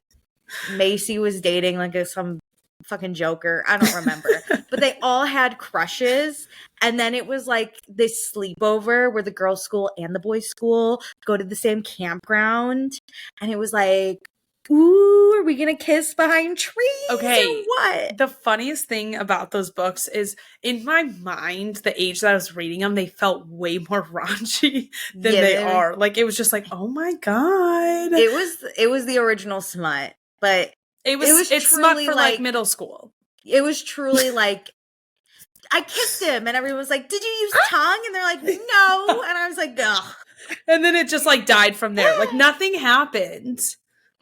Speaker 1: Macy was dating like some fucking joker. I don't remember. But they all had crushes. And then it was like this sleepover where the girls' school and the boys' school go to the same campground. And it was like, ooh, are we gonna kiss behind trees?
Speaker 2: Okay.
Speaker 1: Or what?
Speaker 2: The funniest thing about those books is in my mind, the age that I was reading them, they felt way more raunchy than they are. Like it was just like, oh my God.
Speaker 1: It was the original smut, but
Speaker 2: it's smut for like middle school.
Speaker 1: It was truly like I kissed him and everyone was like, did you use tongue? And they're like, no. And I was like, ugh.
Speaker 2: And then it just like died from there. Like nothing happened.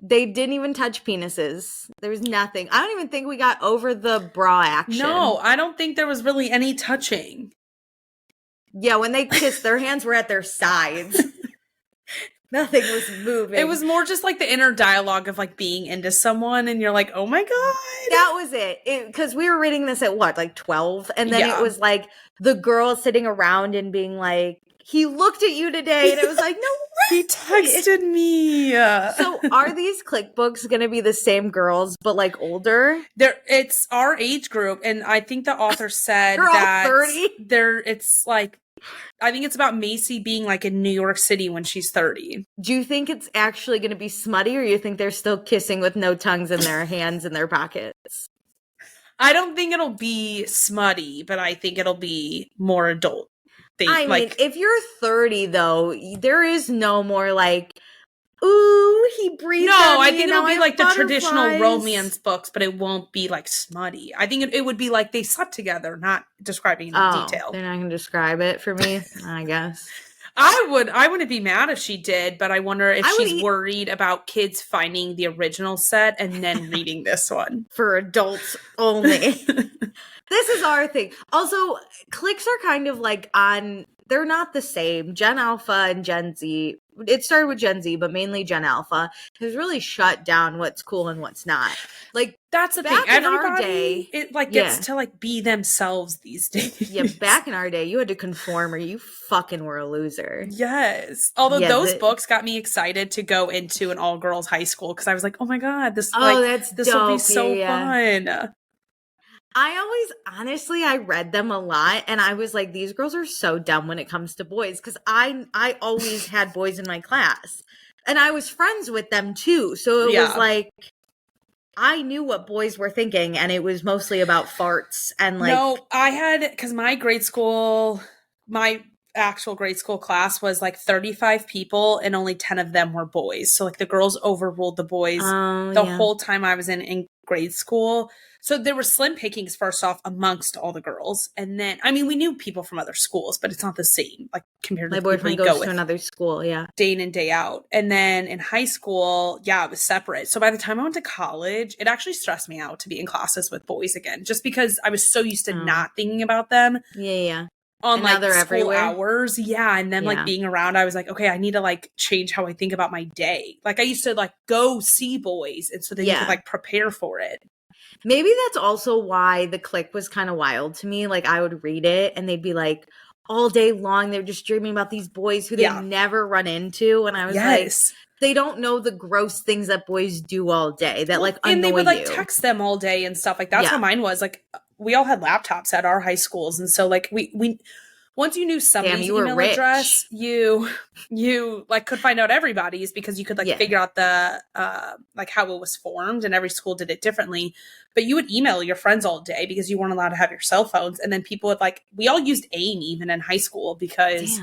Speaker 1: They didn't even touch penises. There was nothing. I don't even think we got over the bra action.
Speaker 2: No, I don't think there was really any touching.
Speaker 1: Yeah, when they kissed, their hands were at their sides. Nothing was moving.
Speaker 2: It was more just like the inner dialogue of like being into someone and you're like, oh my God.
Speaker 1: That was it. Because we were reading this at what, like 12? And then it was like the girl sitting around and being like, he looked at you today. And it was like, no way.
Speaker 2: He texted me.
Speaker 1: So are these clique books going to be the same girls, but like older?
Speaker 2: It's our age group. And I think the author said
Speaker 1: They're
Speaker 2: that
Speaker 1: all 30?
Speaker 2: it's like, I think it's about Macy being like in New York City when she's 30.
Speaker 1: Do you think it's actually going to be smutty or you think they're still kissing with no tongues in their hands in their pockets?
Speaker 2: I don't think it'll be smutty, but I think it'll be more adult.
Speaker 1: I mean, if you're 30, though, there is no more like, ooh, he breathed.
Speaker 2: No, I think it'll be like the traditional romance books, but it won't be like smutty. I think it would be like they slept together, not describing in detail.
Speaker 1: They're not going to describe it for me, I guess.
Speaker 2: I wouldn't be mad if she did, but I wonder if she's worried about kids finding the original set and then reading this one.
Speaker 1: For adults only. This is our thing. Also, cliques are kind of like they're not the same. Gen Alpha and Gen Z, it started with Gen Z, but mainly Gen Alpha, has really shut down what's cool and what's not. Like,
Speaker 2: that's the thing. Everybody, gets to like be themselves these days.
Speaker 1: Yeah, back in our day, you had to conform or you fucking were a loser.
Speaker 2: Yes. Although those books got me excited to go into an all-girls high school because I was like, oh my God, this will be so fun.
Speaker 1: I read them a lot and I was like, these girls are so dumb when it comes to boys, because I always had boys in my class and I was friends with them too. So it was like, I knew what boys were thinking and it was mostly about farts and like.
Speaker 2: No, because my actual grade school class was like 35 people and only 10 of them were boys. So like the girls overruled the boys whole time I was in grade school. So there were slim pickings first off amongst all the girls. And then, I mean, we knew people from other schools, but it's not the same, like compared to
Speaker 1: my boyfriend goes to another school. Yeah.
Speaker 2: Day in and day out. And then in high school, it was separate. So by the time I went to college, it actually stressed me out to be in classes with boys again, just because I was so used to not thinking about them.
Speaker 1: Yeah.
Speaker 2: On and like school everywhere. Hours. Yeah. And then like being around, I was like, okay, I need to like change how I think about my day. Like I used to like go see boys. And so then you could like prepare for it.
Speaker 1: Maybe that's also why the clique was kind of wild to me. Like I would read it and they'd be like all day long, they're just dreaming about these boys who they never run into. And I was like, they don't know the gross things that boys do all day that like annoy you.
Speaker 2: And they would like text them all day and stuff. Like that's how mine was. Like we all had laptops at our high schools. And so like we once you knew somebody's email address, you like could find out everybody's because you could like figure out the like how it was formed, and every school did it differently. But you would email your friends all day because you weren't allowed to have your cell phones, and then people would like we all used AIM even in high school because.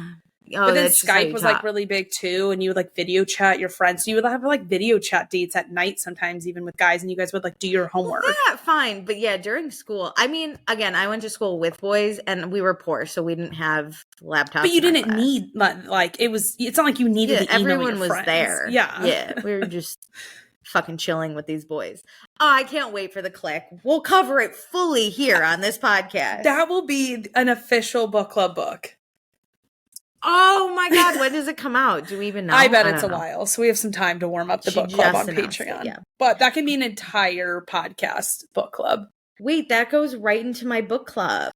Speaker 2: But then Skype was like really big too, and you would like video chat your friends. So you would have like video chat dates at night sometimes, even with guys, and you guys would like do your homework.
Speaker 1: Well, fine, but during school. I mean, again, I went to school with boys, and we were poor, so we didn't have laptops.
Speaker 2: But you didn't need like it was. It's not like you needed to email
Speaker 1: everyone
Speaker 2: your
Speaker 1: was
Speaker 2: friends.
Speaker 1: there.
Speaker 2: Yeah,
Speaker 1: we were just fucking chilling with these boys. Oh, I can't wait for the clique. We'll cover it fully here on this podcast.
Speaker 2: That will be an official book club book.
Speaker 1: Oh my God, when does it come out? Do we even know?
Speaker 2: I bet it's a while, so we have some time to warm up the book club on Patreon. But that can be an entire podcast book club.
Speaker 1: Wait, that goes right into my book club.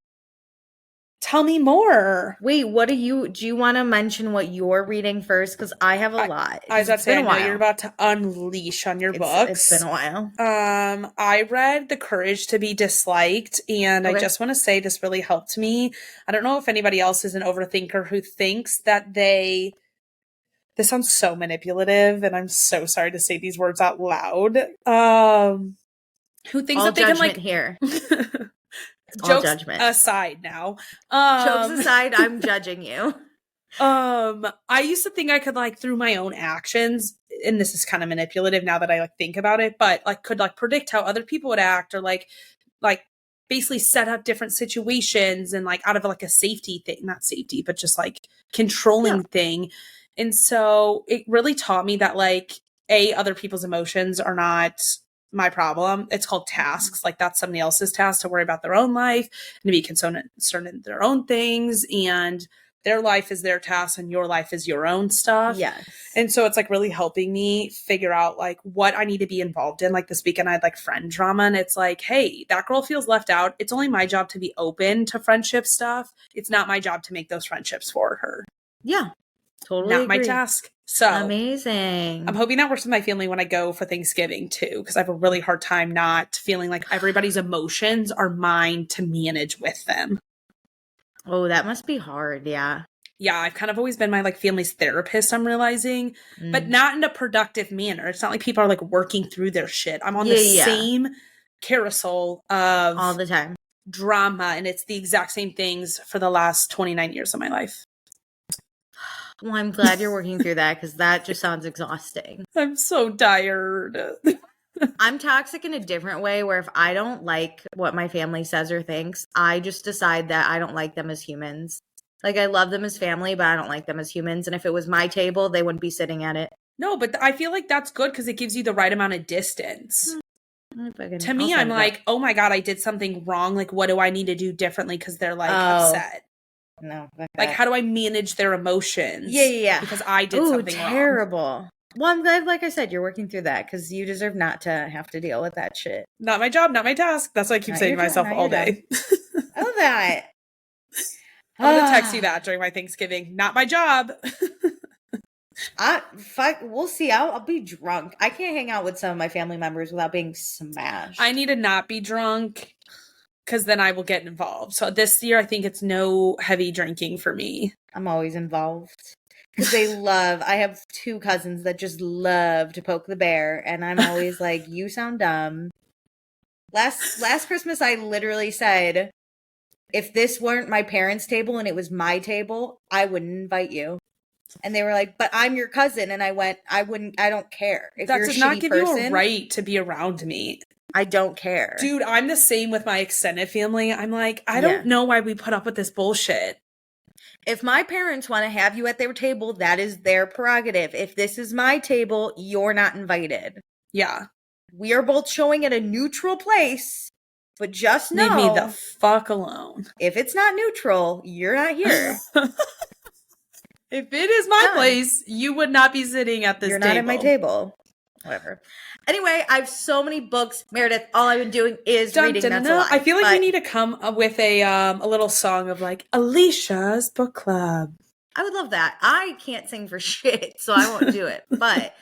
Speaker 2: Tell me more.
Speaker 1: Wait, do you want to mention what you're reading first? Because I have a lot.
Speaker 2: I was about to say, I know you're about to unleash on your books.
Speaker 1: It's been a while.
Speaker 2: I read The Courage to be Disliked, and I just want to say this really helped me. I don't know if anybody else is an overthinker who thinks that this sounds so manipulative, and I'm so sorry to say these words out loud. Who thinks that they can like
Speaker 1: here.
Speaker 2: Jokes aside now.
Speaker 1: Jokes aside, I'm judging you.
Speaker 2: I used to think I could like through my own actions, and this is kind of manipulative now that I like think about it, but like could like predict how other people would act or like basically set up different situations and like out of like a safety thing, not safety, but just like controlling thing. And so it really taught me that like other people's emotions are not my problem. It's called tasks. Like that's somebody else's task to worry about their own life and to be concerned in their own things, and their life is their task and your life is your own stuff.
Speaker 1: Yes.
Speaker 2: And so it's like really helping me figure out like what I need to be involved in. Like this weekend I had like friend drama, and it's like, hey, that girl feels left out. It's only my job to be open to friendship stuff. It's not my job to make those friendships for her.
Speaker 1: Yeah. Totally
Speaker 2: not
Speaker 1: agree.
Speaker 2: my task. So
Speaker 1: amazing.
Speaker 2: I'm hoping that works with my family when I go for Thanksgiving too, because I have a really hard time not feeling like everybody's emotions are mine to manage with them.
Speaker 1: Oh, that must be hard. Yeah.
Speaker 2: Yeah, I've kind of always been my like family's therapist, I'm realizing, but not in a productive manner. It's not like people are like working through their shit. I'm on the same carousel of
Speaker 1: all the time
Speaker 2: drama, and it's the exact same things for the last 29 years of my life.
Speaker 1: Well, I'm glad you're working through that, because that just sounds exhausting.
Speaker 2: I'm so tired.
Speaker 1: I'm toxic in a different way, where if I don't like what my family says or thinks, I just decide that I don't like them as humans. Like, I love them as family, but I don't like them as humans. And if it was my table, they wouldn't be sitting at it.
Speaker 2: No, but I feel like that's good because it gives you the right amount of distance. To me, I'm like, oh my God, I did something wrong. Like, what do I need to do differently? Because they're like upset.
Speaker 1: No.
Speaker 2: Like, how do I manage their emotions?
Speaker 1: Yeah.
Speaker 2: Because I did something
Speaker 1: terrible.
Speaker 2: wrong.
Speaker 1: Well, I'm glad, like I said, you're working through that because you deserve not to have to deal with that shit.
Speaker 2: Not my job, not my task. That's what I keep saying to myself all day.
Speaker 1: I love that.
Speaker 2: I'm going to text you that during my Thanksgiving. Not my job.
Speaker 1: We'll see. I'll be drunk. I can't hang out with some of my family members without being smashed.
Speaker 2: I need to not be drunk because then I will get involved. So this year, I think it's no heavy drinking for me.
Speaker 1: I'm always involved because I have 2 cousins that just love to poke the bear. And I'm always like, you sound dumb. Last Christmas, I literally said, if this weren't my parents' table and it was my table, I wouldn't invite you. And they were like, but I'm your cousin. And I went, I don't care. If
Speaker 2: that
Speaker 1: you're
Speaker 2: does
Speaker 1: a
Speaker 2: not
Speaker 1: shitty
Speaker 2: give
Speaker 1: person,
Speaker 2: you a right to be around me.
Speaker 1: I don't care.
Speaker 2: Dude, I'm the same with my extended family. I'm like, I don't know why we put up with this bullshit.
Speaker 1: If my parents want to have you at their table, that is their prerogative. If this is my table, you're not invited.
Speaker 2: Yeah. We
Speaker 1: are both showing at a neutral place, but just know.
Speaker 2: Leave me the fuck alone.
Speaker 1: If it's not neutral, you're not here.
Speaker 2: If it is my place, you would not be sitting at this table.
Speaker 1: You're not at my table. Whatever. Anyway, I have so many books. Meredith, all I've been doing is reading. That's a lie.
Speaker 2: I feel like we need to come up with a little song of like Alicia's book club.
Speaker 1: I would love that. I can't sing for shit, so I won't do it. But,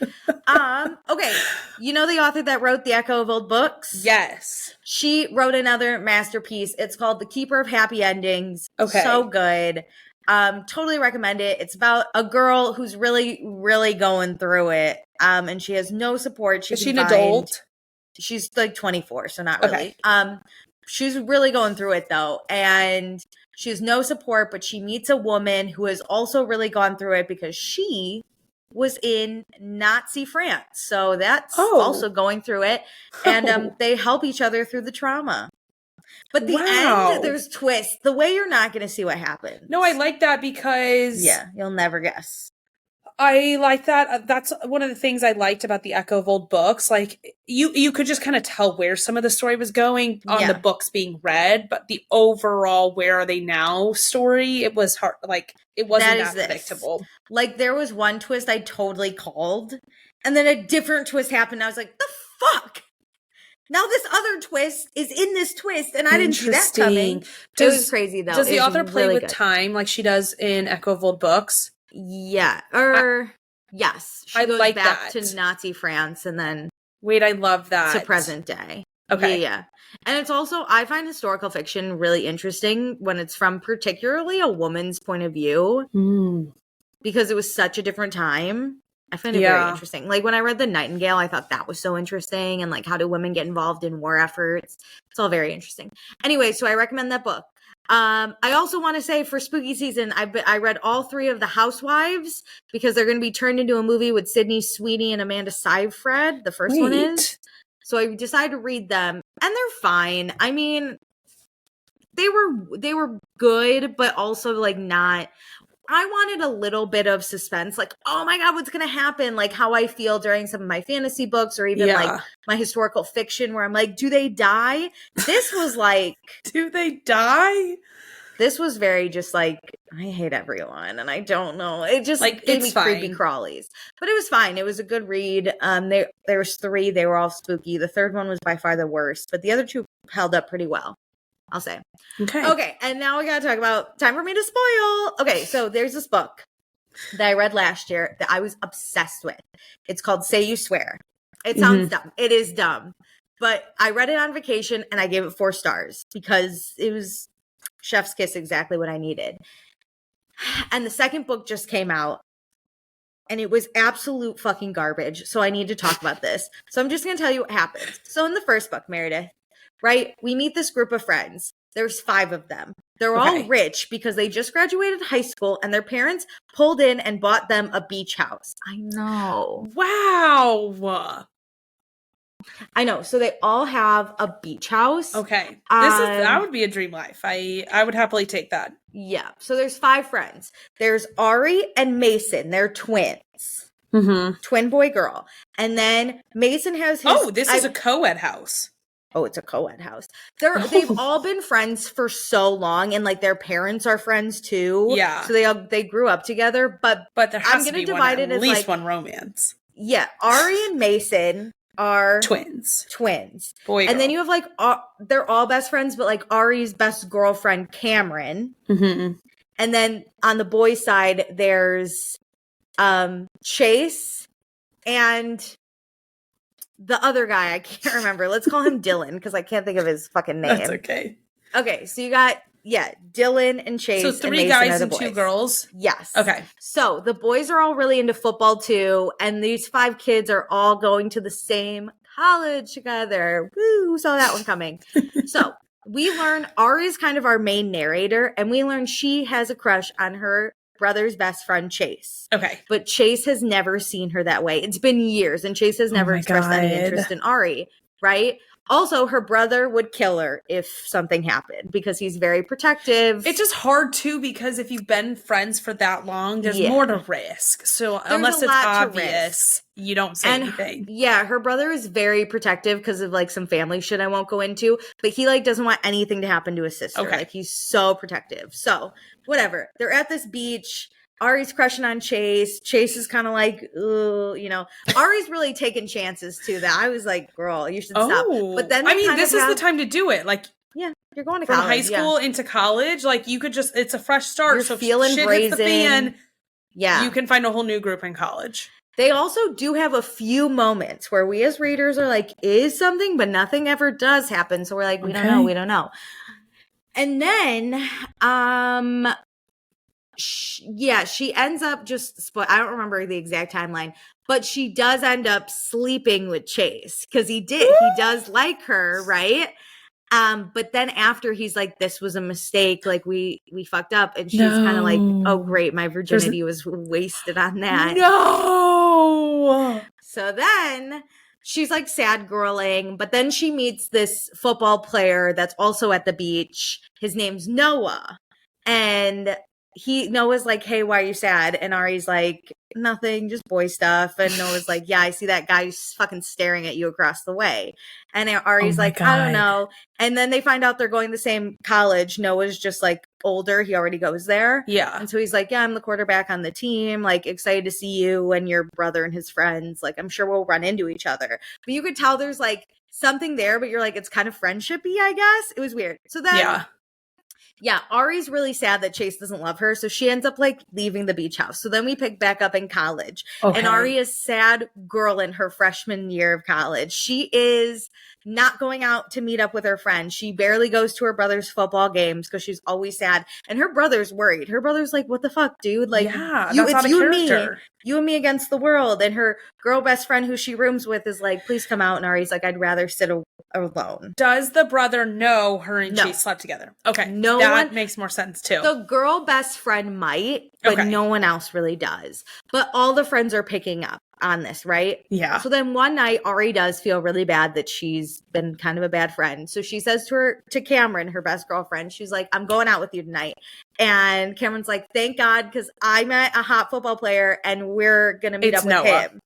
Speaker 1: okay. You know the author that wrote The Echo of Old Books?
Speaker 2: Yes.
Speaker 1: She wrote another masterpiece. It's called The Keeper of Happy Endings.
Speaker 2: Okay.
Speaker 1: So good. Totally recommend it. It's about a girl who's really, really going through it. And she has no support.
Speaker 2: Is she an adult?
Speaker 1: She's like 24, so not really. Okay. She's really going through it though. And she has no support, but she meets a woman who has also really gone through it because she was in Nazi France. So that's also going through it. And they help each other through the trauma. But the end, there's twists. The way you're not going to see what happens.
Speaker 2: No, I like that because...
Speaker 1: Yeah, you'll never guess.
Speaker 2: I like that. That's one of the things I liked about the Echo of Old Books. Like, you could just kind of tell where some of the story was going on the books being read, but the overall where are they now story, it was hard. Like, it wasn't that predictable.
Speaker 1: Like, there was one twist I totally called, and then a different twist happened. I was like, the fuck? Now this other twist is in this twist, and I didn't see that coming. It was crazy, though.
Speaker 2: Does the author play with time like she does in Echo of Old Books?
Speaker 1: Yeah. Yes. She goes back to Nazi France and then...
Speaker 2: Wait, I love that.
Speaker 1: To present day.
Speaker 2: Okay.
Speaker 1: Yeah. And it's also, I find historical fiction really interesting when it's from particularly a woman's point of view. Because it was such a different time. I find it very interesting. Like when I read The Nightingale, I thought that was so interesting. And like, how do women get involved in war efforts? It's all very interesting. Anyway, so I recommend that book. I also want to say for spooky season, I read all 3 of The Housewives because they're going to be turned into a movie with Sydney Sweeney and Amanda Seyfried. The first one is. So I decided to read them and they're fine. I mean, they were good, but also like not. I wanted a little bit of suspense, like, oh my God, what's going to happen? Like how I feel during some of my fantasy books or even like my historical fiction where I'm like, do they die? This was like,
Speaker 2: do they die?
Speaker 1: This was very just like, I hate everyone and I don't know. It just like gave me creepy crawlies, but it was fine. It was a good read. There was 3. They were all spooky. The third one was by far the worst, but the other 2 held up pretty well. I'll say. Okay. And now we got to talk about time for me to spoil. Okay. So there's this book that I read last year that I was obsessed with. It's called Say You Swear. It sounds dumb. It is dumb, but I read it on vacation and I gave it 4 stars because it was chef's kiss, exactly what I needed. And the second book just came out and it was absolute fucking garbage. So I need to talk about this. So I'm just going to tell you what happens. So in the first book, Meredith, right? We meet this group of friends. There's 5 of them. They're all rich because they just graduated high school and their parents pulled in and bought them a beach house. I know.
Speaker 2: Wow.
Speaker 1: I know. So they all have a beach house.
Speaker 2: Okay. That would be a dream life. I would happily take that.
Speaker 1: Yeah. So there's 5 friends. There's Ari and Mason. They're twins.
Speaker 2: Mm-hmm.
Speaker 1: Twin boy girl. And then Mason has his...
Speaker 2: this is a co-ed house.
Speaker 1: Oh, it's a co-ed house. They've all been friends for so long, and like their parents are friends too.
Speaker 2: Yeah.
Speaker 1: So they grew up together, but
Speaker 2: there has to be at least one romance.
Speaker 1: Yeah, Ari and Mason are
Speaker 2: twins.
Speaker 1: Boy, and then you have like they're all best friends, but like Ari's best girlfriend Cameron.
Speaker 2: Mm-hmm.
Speaker 1: And then on the boys' side, there's Chase and the other guy. I can't remember. Let's call him Dylan because I can't think of his fucking name.
Speaker 2: That's okay.
Speaker 1: Okay, so you got Dylan and Chase.
Speaker 2: So 3 guys and 2 girls.
Speaker 1: Yes.
Speaker 2: Okay.
Speaker 1: So the boys are all really into football too, and these 5 kids are all going to the same college together. Woo! Who saw that one coming? So we learn Ari's kind of our main narrator, and we learn she has a crush on her brother's best friend Chase.
Speaker 2: Okay.
Speaker 1: But Chase has never seen her that way. It's been years, and Chase has never expressed any interest in Ari, right? Also, her brother would kill her if something happened because he's very protective.
Speaker 2: It's just hard, too, because if you've been friends for that long, there's more to risk. So unless it's obvious, you don't say anything.
Speaker 1: Yeah, her brother is very protective because of, like, some family shit I won't go into. But he, like, doesn't want anything to happen to his sister.
Speaker 2: Okay.
Speaker 1: Like, he's so protective. So, whatever. They're at this beach. Ari's crushing on Chase. Chase is kind of like, ooh, you know. Ari's really taking chances too. That I was like, girl, you should stop. But then
Speaker 2: this is the time to do it. Like,
Speaker 1: yeah, you're going to
Speaker 2: from
Speaker 1: college,
Speaker 2: high school into college. Like, you could just, it's a fresh start.
Speaker 1: You're
Speaker 2: so
Speaker 1: feeling
Speaker 2: if shit
Speaker 1: brazen.
Speaker 2: hits the fan,
Speaker 1: yeah,
Speaker 2: you can find a whole new group in college.
Speaker 1: They also do have a few moments where we as readers are like, is something, but nothing ever does happen. So we're like, we don't know. And then, she ends up I don't remember the exact timeline, but she does end up sleeping with Chase because he does like her, right? But then after he's like, this was a mistake, like we fucked up, and she's kind of like, oh great, my virginity was wasted on that.
Speaker 2: No.
Speaker 1: So then she's like sad girling, but then she meets this football player that's also at the beach. His name's Noah, and Noah's like, hey, why are you sad? And Ari's like, nothing, just boy stuff. And Noah's like, yeah, I see that guy fucking staring at you across the way. And Ari's like, God. I don't know. And then they find out they're going to the same college. Noah's just like older. He already goes there.
Speaker 2: Yeah.
Speaker 1: And so he's like, yeah, I'm the quarterback on the team. Like, excited to see you and your brother and his friends. Like, I'm sure we'll run into each other. But you could tell there's like something there, but you're like, it's kind of friendshipy, I guess. It was weird. So then yeah, Ari's really sad that Chase doesn't love her, so she ends up like leaving the beach house. So then we pick back up in college, and Ari is sad girl in her freshman year of college. She is not going out to meet up with her friends. She barely goes to her brother's football games because she's always sad. And her brother's worried. Her brother's like, what the fuck, dude? Like, it's you and me. You and me against the world. And her girl best friend who she rooms with is like, please come out. And Ari's like, I'd rather sit alone.
Speaker 2: Does the brother know her and Chase slept together? Okay. That makes more sense too.
Speaker 1: The girl best friend might, but no one else really does. But all the friends are picking up on this, right?
Speaker 2: Yeah.
Speaker 1: So then one night, Ari does feel really bad that she's been kind of a bad friend. So she says to Cameron, her best girlfriend, she's like, I'm going out with you tonight. And Cameron's like, thank God, because I met a hot football player and we're going to meet up with him.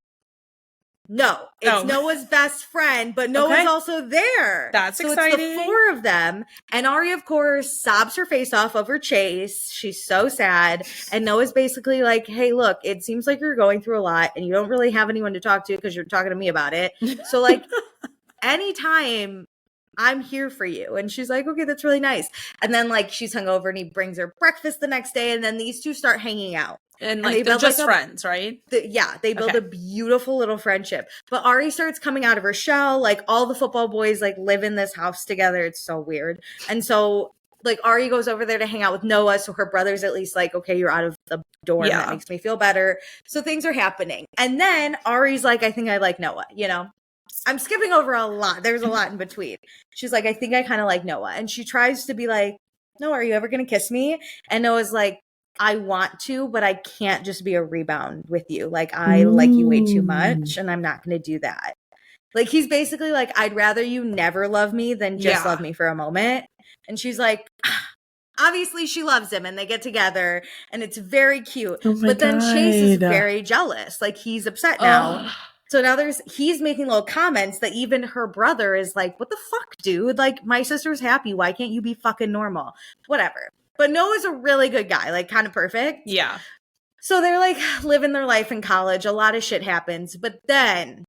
Speaker 1: No, it's Noah's best friend, but Noah's also there.
Speaker 2: That's exciting.
Speaker 1: It's the 4 of them. And Ari, of course, sobs her face off over Chase. She's so sad. And Noah's basically like, hey, look, it seems like you're going through a lot and you don't really have anyone to talk to because you're talking to me about it. So like anytime, I'm here for you. And she's like, okay, that's really nice. And then like she's hungover and he brings her breakfast the next day. And then these two start hanging out.
Speaker 2: And like they're just friends, right?
Speaker 1: They build a beautiful little friendship. But Ari starts coming out of her shell. Like all the football boys like live in this house together. It's so weird. And so like Ari goes over there to hang out with Noah. So her brother's at least like, okay, you're out of the dorm. That makes me feel better. So things are happening. And then Ari's like, I think I like Noah, you know? I'm skipping over a lot. There's a lot in between. She's like, I think I kind of like Noah. And she tries to be like, no, are you ever going to kiss me? And Noah's like, I want to, but I can't just be a rebound with you. Like, I like you way too much, and I'm not going to do that. Like, he's basically like, I'd rather you never love me than just love me for a moment. And she's like, obviously she loves him, and they get together, and it's very cute. But then Chase is very jealous. Like, he's upset now. So now he's making little comments that even her brother is like, what the fuck, dude? Like, my sister's happy. Why can't you be fucking normal? Whatever. But Noah's a really good guy, like, kind of perfect.
Speaker 2: Yeah.
Speaker 1: So they're like living their life in college. A lot of shit happens. But then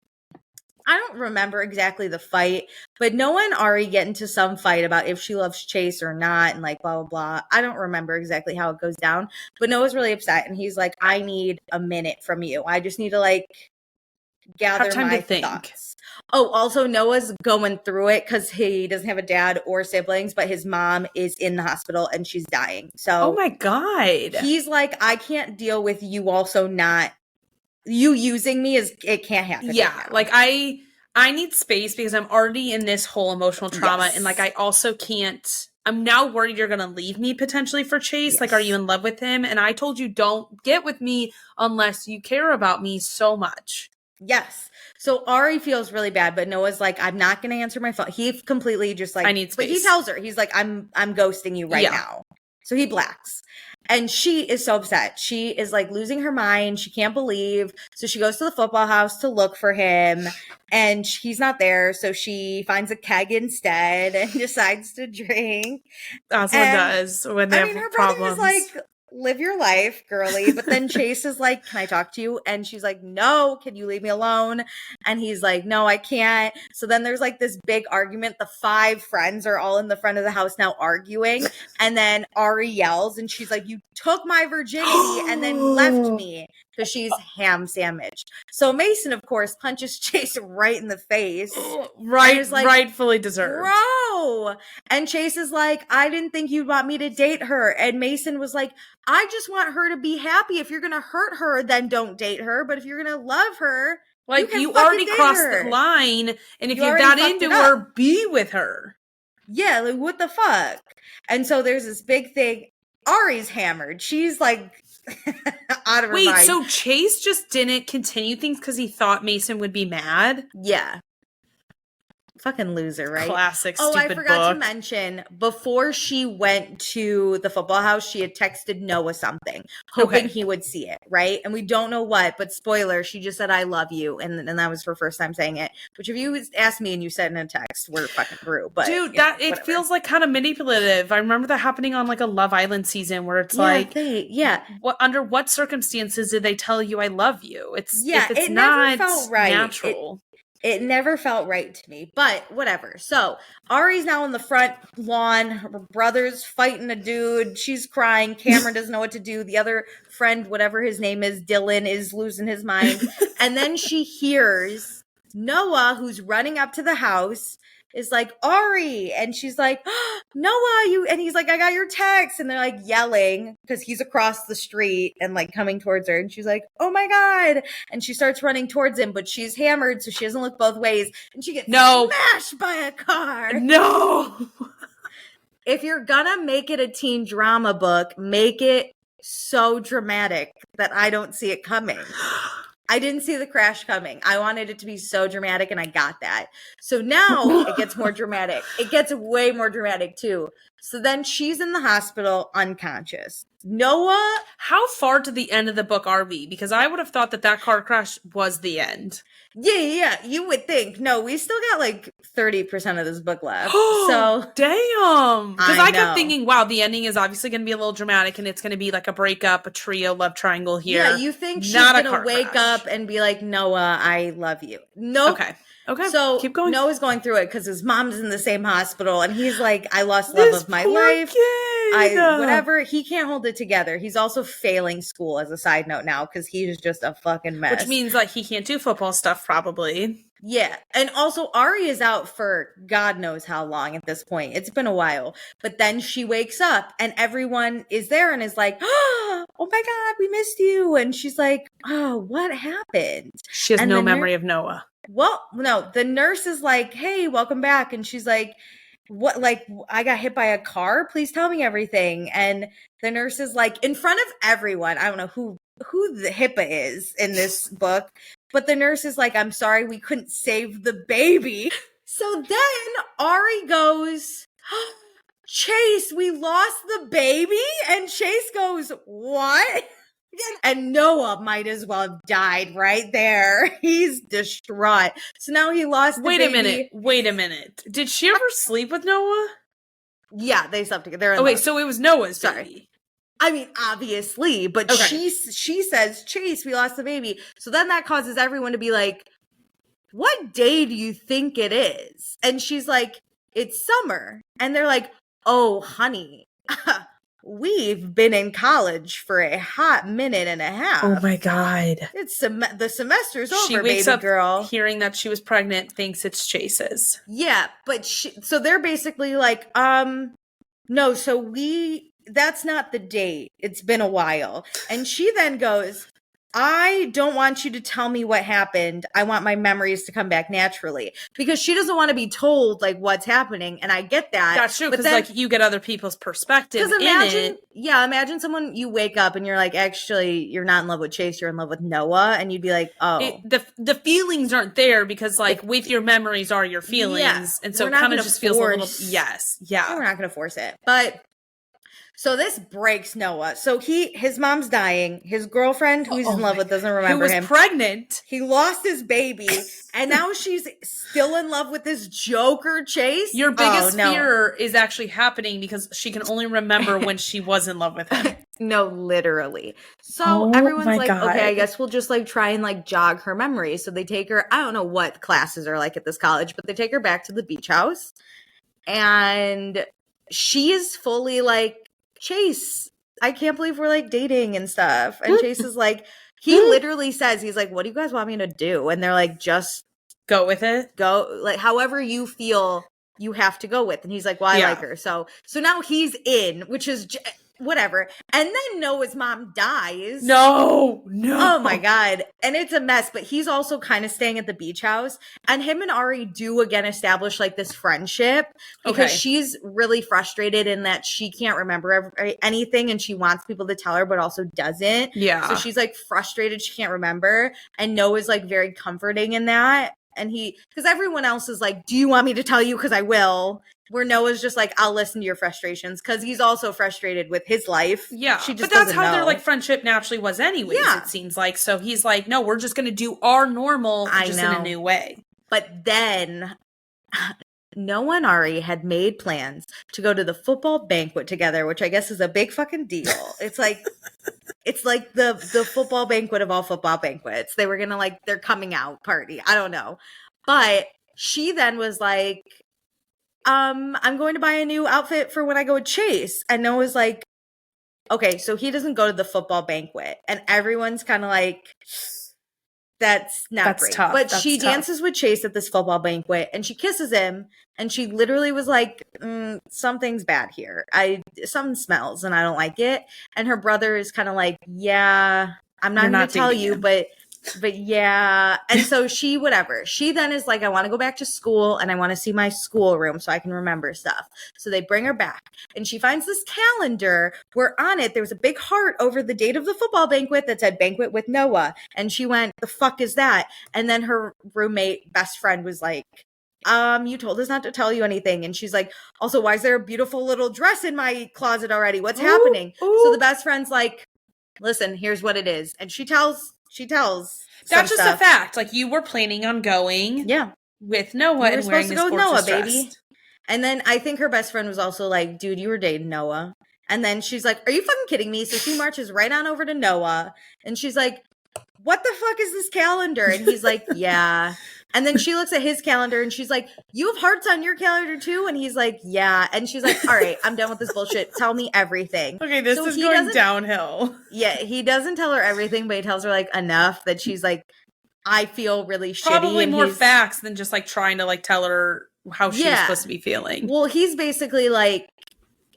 Speaker 1: I don't remember exactly the fight, but Noah and Ari get into some fight about if she loves Chase or not, and like blah, blah, blah. I don't remember exactly how it goes down, but Noah's really upset, and he's like, I need a minute from you. I just need to like gather my thoughts. Oh, also Noah's going through it because he doesn't have a dad or siblings, but his mom is in the hospital and she's dying. So,
Speaker 2: oh my God.
Speaker 1: He's like, I can't deal with you also not, you using me it can't happen.
Speaker 2: Yeah. Right, like I need space because I'm already in this whole emotional trauma. And like, I also can't, I'm now worried you're going to leave me potentially for Chase. Yes. Like, are you in love with him? And I told you, don't get with me unless you care about me so much.
Speaker 1: Yes. So Ari feels really bad, but Noah's like, I'm not going to answer my phone. He completely just like,
Speaker 2: I need space.
Speaker 1: But he tells her, he's like, I'm ghosting you right now. So he blacks. And she is so upset. She is like losing her mind. She can't believe. So she goes to the football house to look for him, and he's not there. So she finds a keg instead and decides to drink.
Speaker 2: That's what does when they have
Speaker 1: her
Speaker 2: problems.
Speaker 1: Brother is like, live your life, girly. But then Chase is like, can I talk to you? And she's like, no, can you leave me alone? And he's like, no, I can't. So then there's like this big argument. The 5 friends are all in the front of the house now arguing. And then Ari yells, and she's like, you took my virginity and then left me, because she's ham sandwiched. So Mason, of course, punches Chase right in the face.
Speaker 2: Right, like, rightfully deserved.
Speaker 1: Bro. And Chase is like, I didn't think you'd want me to date her. And Mason was like, I just want her to be happy. If you're going to hurt her, then don't date her. But if you're going to love her,
Speaker 2: like, you already crossed the line. And if you're that into her, be with her.
Speaker 1: Yeah, like, what the fuck? And so there's this big thing. Ari's hammered. She's like out of her mind. Wait,
Speaker 2: so Chase just didn't continue things because he thought Mason would be mad?
Speaker 1: Yeah. Fucking loser, right?
Speaker 2: Classic stupid
Speaker 1: I forgot to mention, before she went to the football house, she had texted Noah something, hoping he would see it, right? And we don't know what, but spoiler, she just said, I love you. And that was her first time saying it. Which if you asked me and you said in a text, we're fucking through. But
Speaker 2: dude, it feels like kind of manipulative. I remember that happening on like a Love Island season where it's under what circumstances did they tell you I love you? If it's not felt right. Natural.
Speaker 1: It never felt right to me, but whatever. So Ari's now on the front lawn. Her brother's fighting a dude. She's crying. Cameron doesn't know what to do. The other friend, whatever his name is, Dylan, is losing his mind. And then she hears Noah, who's running up to the house, is like, Ari. And she's like, oh, Noah, and he's like, I got your text. And they're like yelling because he's across the street and like coming towards her. And she's like, oh my God. And she starts running towards him, but she's hammered, so she doesn't look both ways. And she gets smashed by a car.
Speaker 2: No.
Speaker 1: If you're gonna make it a teen drama book, make it so dramatic that I don't see it coming. I didn't see the crash coming. I wanted it to be so dramatic, and I got that. So now it gets more dramatic. It gets way more dramatic, too. So then she's in the hospital unconscious. Noah...
Speaker 2: How far to the end of the book are we? Because I would have thought that car crash was the end.
Speaker 1: Yeah, you would think. No, we still got like 30% of this book left. So
Speaker 2: damn. Because I kept thinking, wow, the ending is obviously going to be a little dramatic, and it's going to be like a breakup, a trio, love triangle here.
Speaker 1: Yeah, you think she's going to wake up and be like, Noah, I love you. Nope.
Speaker 2: Okay.
Speaker 1: So
Speaker 2: keep going.
Speaker 1: Noah's going through it because his mom's in the same hospital, and he's like, I lost love of my life. Whatever. He can't hold it together. He's also failing school as a side note now because he's just a fucking mess.
Speaker 2: Which means like he can't do football stuff probably.
Speaker 1: Yeah. And also Ari is out for God knows how long at this point. It's been a while. But then she wakes up and everyone is there and is like, oh my God, we missed you. And she's like, oh, what happened?
Speaker 2: She has no memory of Noah.
Speaker 1: Well, no, the nurse is like, hey, welcome back. And she's like, what, like, I got hit by a car? Please tell me everything. And the nurse is like, in front of everyone, I don't know who the HIPAA is in this book, But the nurse is like, I'm sorry, we couldn't save the baby. So then Ari goes, Chase, we lost the baby? And Chase goes, what? And Noah might as well have died right there. He's distraught. So now he lost the baby.
Speaker 2: Wait a minute. Did she ever sleep with Noah?
Speaker 1: Yeah, they slept together.
Speaker 2: Okay, so it was Noah's baby.
Speaker 1: I mean, obviously, but she says, Chase, we lost the baby. So then that causes everyone to be like, what day do you think it is? And she's like, it's summer. And they're like, oh, honey, we've been in college for a hot minute and a half.
Speaker 2: Oh my God.
Speaker 1: It's the semester's over,
Speaker 2: she wakes
Speaker 1: baby
Speaker 2: up
Speaker 1: girl.
Speaker 2: Hearing that she was pregnant, thinks it's Chase's.
Speaker 1: Yeah, but so they're basically like, no, so that's not the date. It's been a while. And she then goes, I don't want you to tell me what happened. I want my memories to come back naturally, because she doesn't want to be told like what's happening. And I get that.
Speaker 2: That's true. Because like you get other people's perspective.
Speaker 1: Because imagine someone, you wake up and you're like, actually, you're not in love with Chase. You're in love with Noah. And you'd be like, oh,
Speaker 2: the feelings aren't there because like with your memories are your feelings. Yeah, and so it kind of just feels a little, yes. Yeah.
Speaker 1: We're not going to force it. But so this breaks Noah. So his mom's dying. His girlfriend, who he's in love with, doesn't remember him.
Speaker 2: Who was pregnant.
Speaker 1: He lost his baby. And now she's still in love with this joker Chase.
Speaker 2: Your biggest fear is actually happening because she can only remember when she was in love with him.
Speaker 1: No, literally. So everyone's like, okay, I guess we'll just like try and like jog her memory. So they take her, I don't know what classes are like at this college, but they take her back to the beach house. And she is fully like, Chase, I can't believe we're like dating and stuff. And Chase is like, he literally says, he's like, what do you guys want me to do? And they're like, just
Speaker 2: go with it.
Speaker 1: Go, like, however you feel you have to go with. And he's like, well, I like her. So now he's in, which is whatever. And then Noah's mom dies.
Speaker 2: No.
Speaker 1: Oh my God. And it's a mess, but he's also kind of staying at the beach house. And him and Ari do again establish like this friendship because she's really frustrated in that she can't remember anything and she wants people to tell her, but also doesn't.
Speaker 2: Yeah.
Speaker 1: So she's like frustrated. She can't remember. And Noah's like very comforting in that. And because everyone else is like, do you want me to tell you? Because I will. Where Noah's just like, I'll listen to your frustrations, because he's also frustrated with his life.
Speaker 2: Yeah, but that's how their like friendship naturally was anyways, it seems like. So he's like, no, we're just going to do our normal just in a new way.
Speaker 1: But then Noah and Ari had made plans to go to the football banquet together, which I guess is a big fucking deal. It's like the football banquet of all football banquets. They were going to like their coming out party. I don't know. But she then was like, I'm going to buy a new outfit for when I go with Chase. And Noah's like, okay, so he doesn't go to the football banquet. And everyone's kind of like, that's great.
Speaker 2: Tough.
Speaker 1: But she dances with Chase at this football banquet and she kisses him. And she literally was like, something's bad here. Something smells and I don't like it. And her brother is kind of like, yeah, I'm not going to tell you, but yeah. And so she then is like, I want to go back to school and I want to see my schoolroom so I can remember stuff. So they bring her back and she finds this calendar where on it, there was a big heart over the date of the football banquet that said banquet with Noah. And she went, the fuck is that? And then her roommate best friend was like, you told us not to tell you anything. And she's like, also, why is there a beautiful little dress in my closet already? What's happening? So the best friend's like, listen, here's what it is. And she tells
Speaker 2: that's just stuff. A fact. Like you were planning on going with Noah and wearing a sports dress. Baby.
Speaker 1: And then I think her best friend was also like, dude, you were dating Noah. And then she's like, are you fucking kidding me? So she marches right on over to Noah and she's like, what the fuck is this calendar? And he's like, yeah. And then she looks at his calendar and she's like, you have hearts on your calendar too? And he's like, yeah. And she's like, all right, I'm done with this bullshit. Tell me everything.
Speaker 2: Okay, this is going downhill.
Speaker 1: Yeah, he doesn't tell her everything, but he tells her like enough that she's like, I feel really shitty.
Speaker 2: Probably more facts than just like trying to like tell her how she's supposed to be feeling.
Speaker 1: Well, he's basically like,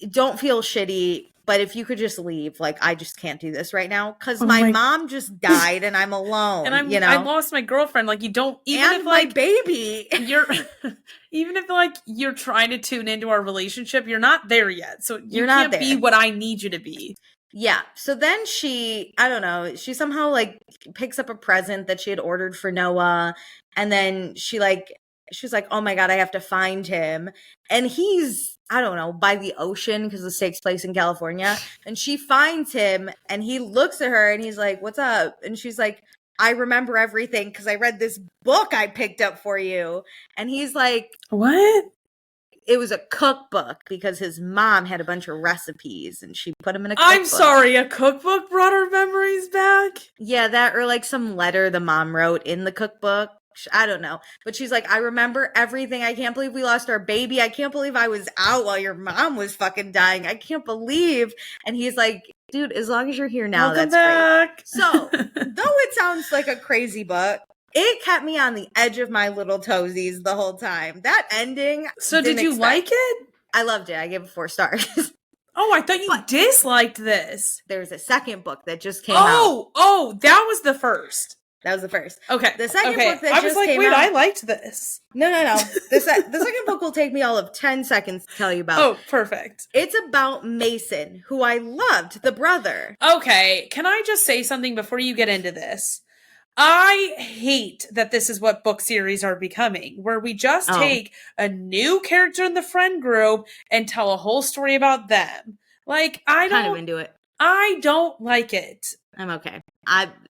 Speaker 1: don't feel shitty. But if you could just leave, like, I just can't do this right now because my mom just died and I'm alone.
Speaker 2: And I lost my girlfriend. Like, you don't even
Speaker 1: and
Speaker 2: if like
Speaker 1: my baby.
Speaker 2: You're even if like you're trying to tune into our relationship, you're not there yet. So you can't be what I need you to be.
Speaker 1: Yeah. So then I don't know, she somehow like picks up a present that she had ordered for Noah. And then she's like, oh my God, I have to find him. And he's, I don't know, by the ocean because this takes place in California. And she finds him and he looks at her and he's like, what's up? And she's like, I remember everything because I read this book I picked up for you. And he's like,
Speaker 2: what?
Speaker 1: It was a cookbook because his mom had a bunch of recipes and she put them in a
Speaker 2: I'm
Speaker 1: cookbook.
Speaker 2: sorry, a cookbook brought her memories back?
Speaker 1: Yeah, that or like some letter the mom wrote in the cookbook. I don't know. But she's like, I remember everything. I can't believe we lost our baby. I can't believe I was out while your mom was fucking dying. I can't believe. And he's like, dude, as long as you're here now,
Speaker 2: Welcome
Speaker 1: that's
Speaker 2: back.
Speaker 1: Great. So, though it sounds like a crazy book, it kept me on the edge of my little toesies the whole time. That ending.
Speaker 2: So did you like it?
Speaker 1: I loved it. I gave it 4 stars.
Speaker 2: Oh, I thought you disliked this.
Speaker 1: There's a second book that just came out.
Speaker 2: Oh, that was the first.
Speaker 1: That was the first.
Speaker 2: Okay.
Speaker 1: The second book that just came
Speaker 2: wait,
Speaker 1: out.
Speaker 2: I liked this.
Speaker 1: No. The second book will take me all of 10 seconds to tell you about.
Speaker 2: Oh, perfect.
Speaker 1: It's about Mason, who I loved, the brother.
Speaker 2: Okay. Can I just say something before you get into this? I hate that this is what book series are becoming, where we just take a new character in the friend group and tell a whole story about them. Like, I
Speaker 1: kind of into it.
Speaker 2: I don't like it.
Speaker 1: I'm okay.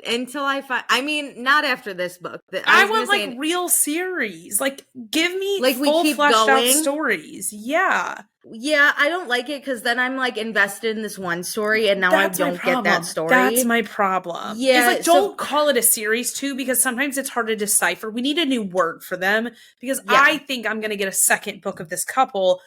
Speaker 1: Until I find, I mean, not after this book.
Speaker 2: I want like real series. Like, give me
Speaker 1: like
Speaker 2: full
Speaker 1: we keep
Speaker 2: fleshed
Speaker 1: going
Speaker 2: out stories. Yeah.
Speaker 1: Yeah, I don't like it because then I'm like invested in this one story and now I don't get that story.
Speaker 2: That's my problem.
Speaker 1: Yeah.
Speaker 2: It's like, don't call it a series too, because sometimes it's hard to decipher. We need a new word for them because I think I'm going to get a second book of this couple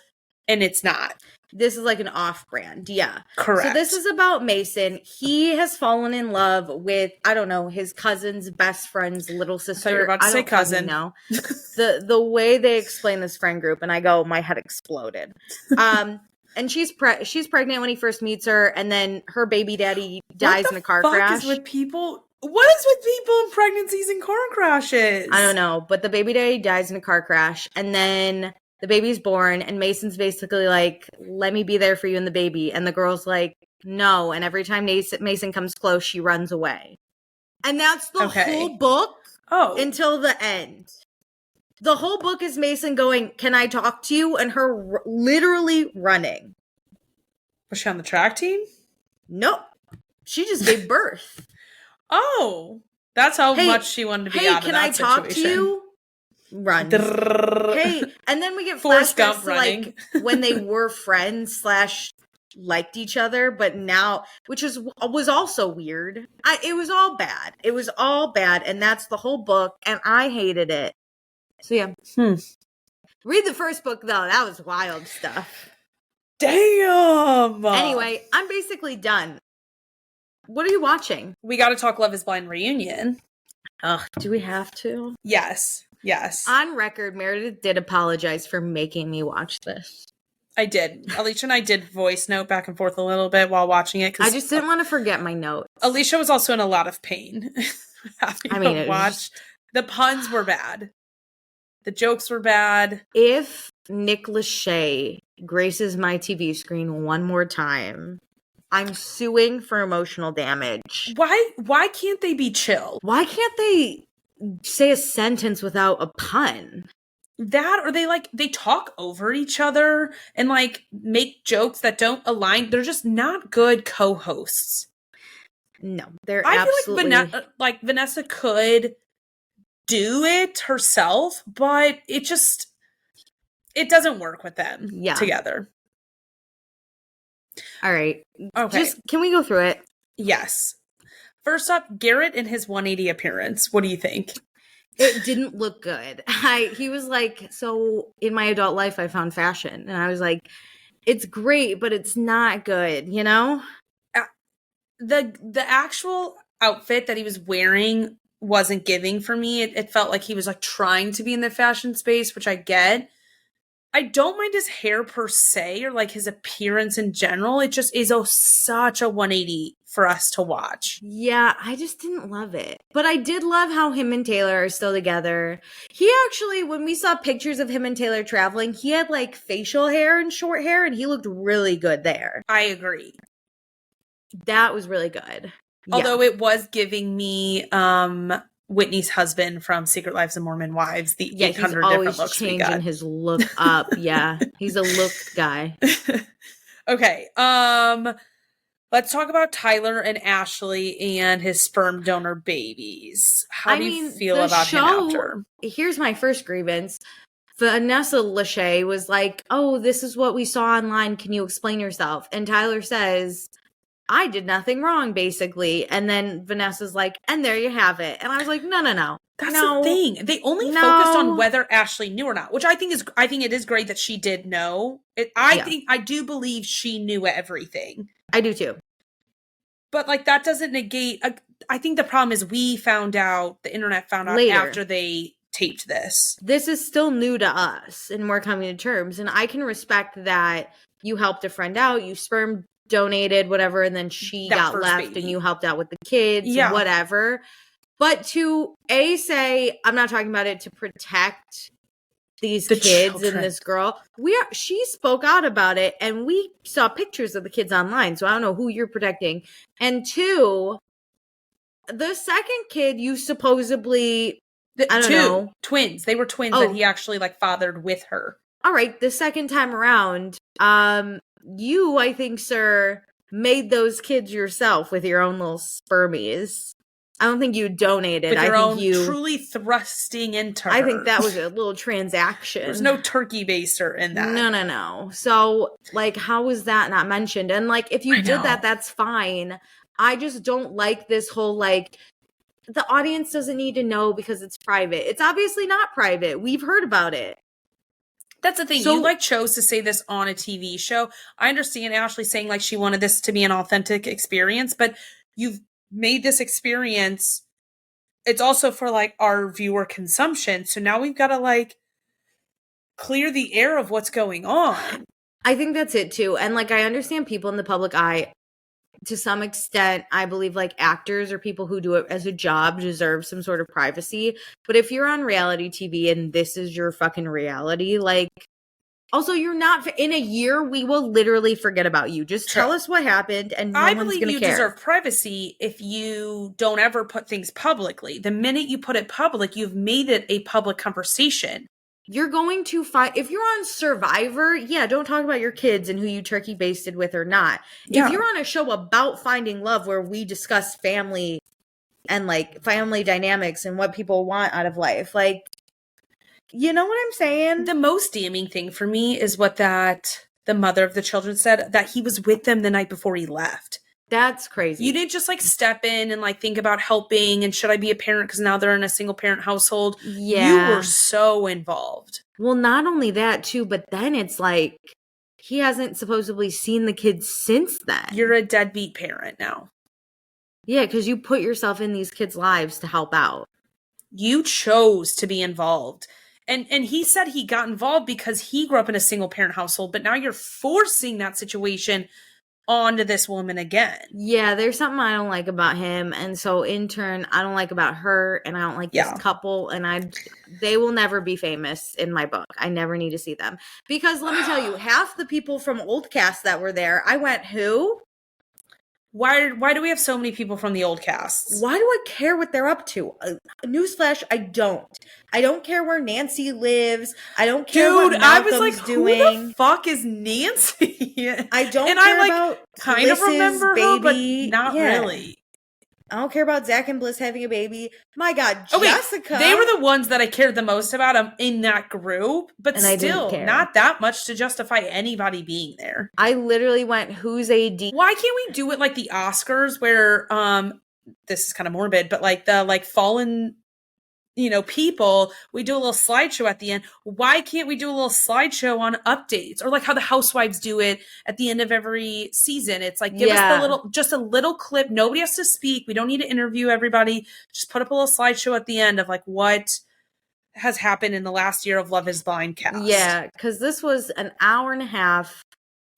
Speaker 2: and it's not.
Speaker 1: This is like an off-brand. Yeah.
Speaker 2: Correct.
Speaker 1: So this is about Mason. He has fallen in love with, I don't know, his cousin's best friend's little sister.
Speaker 2: I thought you were about to say cousin.
Speaker 1: No. The way they explain this friend group, and I go, my head exploded. And she's pregnant when he first meets her, and then her baby daddy dies in a car crash.
Speaker 2: What is with people in pregnancies and car crashes?
Speaker 1: I don't know, but the baby daddy dies in a car crash, and then the baby's born, and Mason's basically like, let me be there for you and the baby. And the girl's like, no. And every time Mason comes close, she runs away. And that's the whole book until the end. The whole book is Mason going, can I talk to you? And her literally running.
Speaker 2: Was she on the track team?
Speaker 1: Nope. She just gave birth.
Speaker 2: Oh. That's how much she wanted to be out of that situation. Hey, can I talk to you?
Speaker 1: Run. Hey, and then we get flashbacks to like when they were friends / liked each other, but now, which was also weird. It was all bad. It was all bad, and that's the whole book, and I hated it. So yeah. Read the first book though. That was wild stuff.
Speaker 2: Damn.
Speaker 1: Anyway, I'm basically done. What are you watching?
Speaker 2: We got to talk Love is Blind reunion.
Speaker 1: Ugh, do we have to?
Speaker 2: Yes.
Speaker 1: On record, Meredith did apologize for making me watch this.
Speaker 2: I did. Alicia and I did voice note back and forth a little bit while watching it.
Speaker 1: I just didn't want to forget my notes.
Speaker 2: Alicia was also in a lot of pain. The puns were bad. The jokes were bad.
Speaker 1: If Nick Lachey graces my TV screen one more time, I'm suing for emotional damage.
Speaker 2: Why can't they be chill?
Speaker 1: Why can't they say a sentence without a pun?
Speaker 2: That, or they talk over each other and like make jokes that don't align. They're just not good co-hosts.
Speaker 1: No, they're
Speaker 2: I
Speaker 1: absolutely...
Speaker 2: feel like Vanessa could do it herself, but it doesn't work with them together.
Speaker 1: All right.
Speaker 2: Okay.
Speaker 1: Can we go through it?
Speaker 2: Yes. First up, Garrett and his 180 appearance. What do you think?
Speaker 1: It didn't look good. He was like, so in my adult life, I found fashion. And I was like, it's great, but it's not good, you know?
Speaker 2: The actual outfit that he was wearing wasn't giving for me. It felt like he was like trying to be in the fashion space, which I get. I don't mind his hair per se or like his appearance in general. It just is such a 180 for us to watch.
Speaker 1: Yeah, I just didn't love it. But I did love how him and Taylor are still together. He actually, when we saw pictures of him and Taylor traveling, he had like facial hair and short hair and he looked really good there.
Speaker 2: I agree.
Speaker 1: That was really good.
Speaker 2: Although it was giving me Whitney's husband from Secret Lives of Mormon Wives, the 800 different looks we got.
Speaker 1: Changing his look up. Yeah, he's a look guy.
Speaker 2: Okay, let's talk about Tyler and Ashley and his sperm donor babies. How do you feel about him after?
Speaker 1: Here's my first grievance. Vanessa Lachey was like, "Oh, this is what we saw online. Can you explain yourself?" And Tyler says, "I did nothing wrong, basically." And then Vanessa's like, "And there you have it." And I was like, no.
Speaker 2: That's the thing. They only focused on whether Ashley knew or not, which I think it is great that she did know. I do believe she knew everything.
Speaker 1: I do too.
Speaker 2: But like that doesn't negate. I think the problem is the internet found out
Speaker 1: later,
Speaker 2: after they taped this.
Speaker 1: This is still new to us and we're coming to terms. And I can respect that you helped a friend out, you sperm donated, whatever, and then she got left baby. And you helped out with the kids, whatever. But to say, I'm not talking about it to protect these kids children. And this girl, she spoke out about it and we saw pictures of the kids online. So I don't know who you're protecting. And two, the second kid you supposedly, I don't know.
Speaker 2: Twins. They were twins that he actually like fathered with her.
Speaker 1: All right. The second time around, you, I think, sir, made those kids yourself with your own little spermies. I don't think you donated.
Speaker 2: With your own truly thrusting into her.
Speaker 1: I think that was a little transaction.
Speaker 2: There's no turkey baster in that.
Speaker 1: No. So, like, how was that not mentioned? And, like, if you did that, that's fine. I just don't like this whole, like, the audience doesn't need to know because it's private. It's obviously not private. We've heard about it.
Speaker 2: That's the thing. So, you chose to say this on a TV show. I understand Ashley saying she wanted this to be an authentic experience, but you've made this experience. It's also for our viewer consumption. So now we've got to clear the air of what's going on.
Speaker 1: I think that's it too. And I understand people in the public eye to some extent. I believe actors or people who do it as a job deserve some sort of privacy. But if you're on reality TV and this is your fucking reality, also, you're not in a year. We will literally forget about you. Just tell us what happened, and
Speaker 2: I believe you deserve privacy if you don't ever put things publicly. The minute you put it public, you've made it a public conversation.
Speaker 1: You're going to find if you're on Survivor. Yeah, don't talk about your kids and who you turkey basted with or not. Yeah. If you're on a show about finding love where we discuss family and family dynamics and what people want out of life, you know what I'm saying?
Speaker 2: The most damning thing for me is what the mother of the children said, that he was with them the night before he left.
Speaker 1: That's crazy.
Speaker 2: You didn't just step in and think about helping and should I be a parent because now they're in a single parent household. Yeah. You were so involved.
Speaker 1: Well, not only that too, but then it's he hasn't supposedly seen the kids since then.
Speaker 2: You're a deadbeat parent now.
Speaker 1: Yeah, because you put yourself in these kids' lives to help out.
Speaker 2: You chose to be involved. And he said he got involved because he grew up in a single parent household, but now you're forcing that situation onto this woman again.
Speaker 1: Yeah, there's something I don't like about him. And so in turn, I don't like about her, and I don't like this couple, and they will never be famous in my book. I never need to see them. Because let me tell you, half the people from old cast that were there, I went, who?
Speaker 2: Why do we have so many people from the old casts?
Speaker 1: Why do I care what they're up to? Newsflash, I don't. I don't care where Nancy lives. I don't care what Malcolm's doing.
Speaker 2: Who the fuck is Nancy?
Speaker 1: I don't care about
Speaker 2: kind of remember baby. Her, but not really.
Speaker 1: I don't care about Zach and Bliss having a baby. My God, Jessica.
Speaker 2: They were the ones that I cared the most about in that group, but still not that much to justify anybody being there.
Speaker 1: I literally went, who's AD?
Speaker 2: Why can't we do it like the Oscars where, this is kind of morbid, but the fallen, people, we do a little slideshow at the end. Why can't we do a little slideshow on updates, or how the housewives do it at the end of every season? It's give us just a little clip. Nobody has to speak. We don't need to interview everybody. Just put up a little slideshow at the end of what has happened in the last year of Love is Blind cast.
Speaker 1: Yeah, because this was an hour and a half,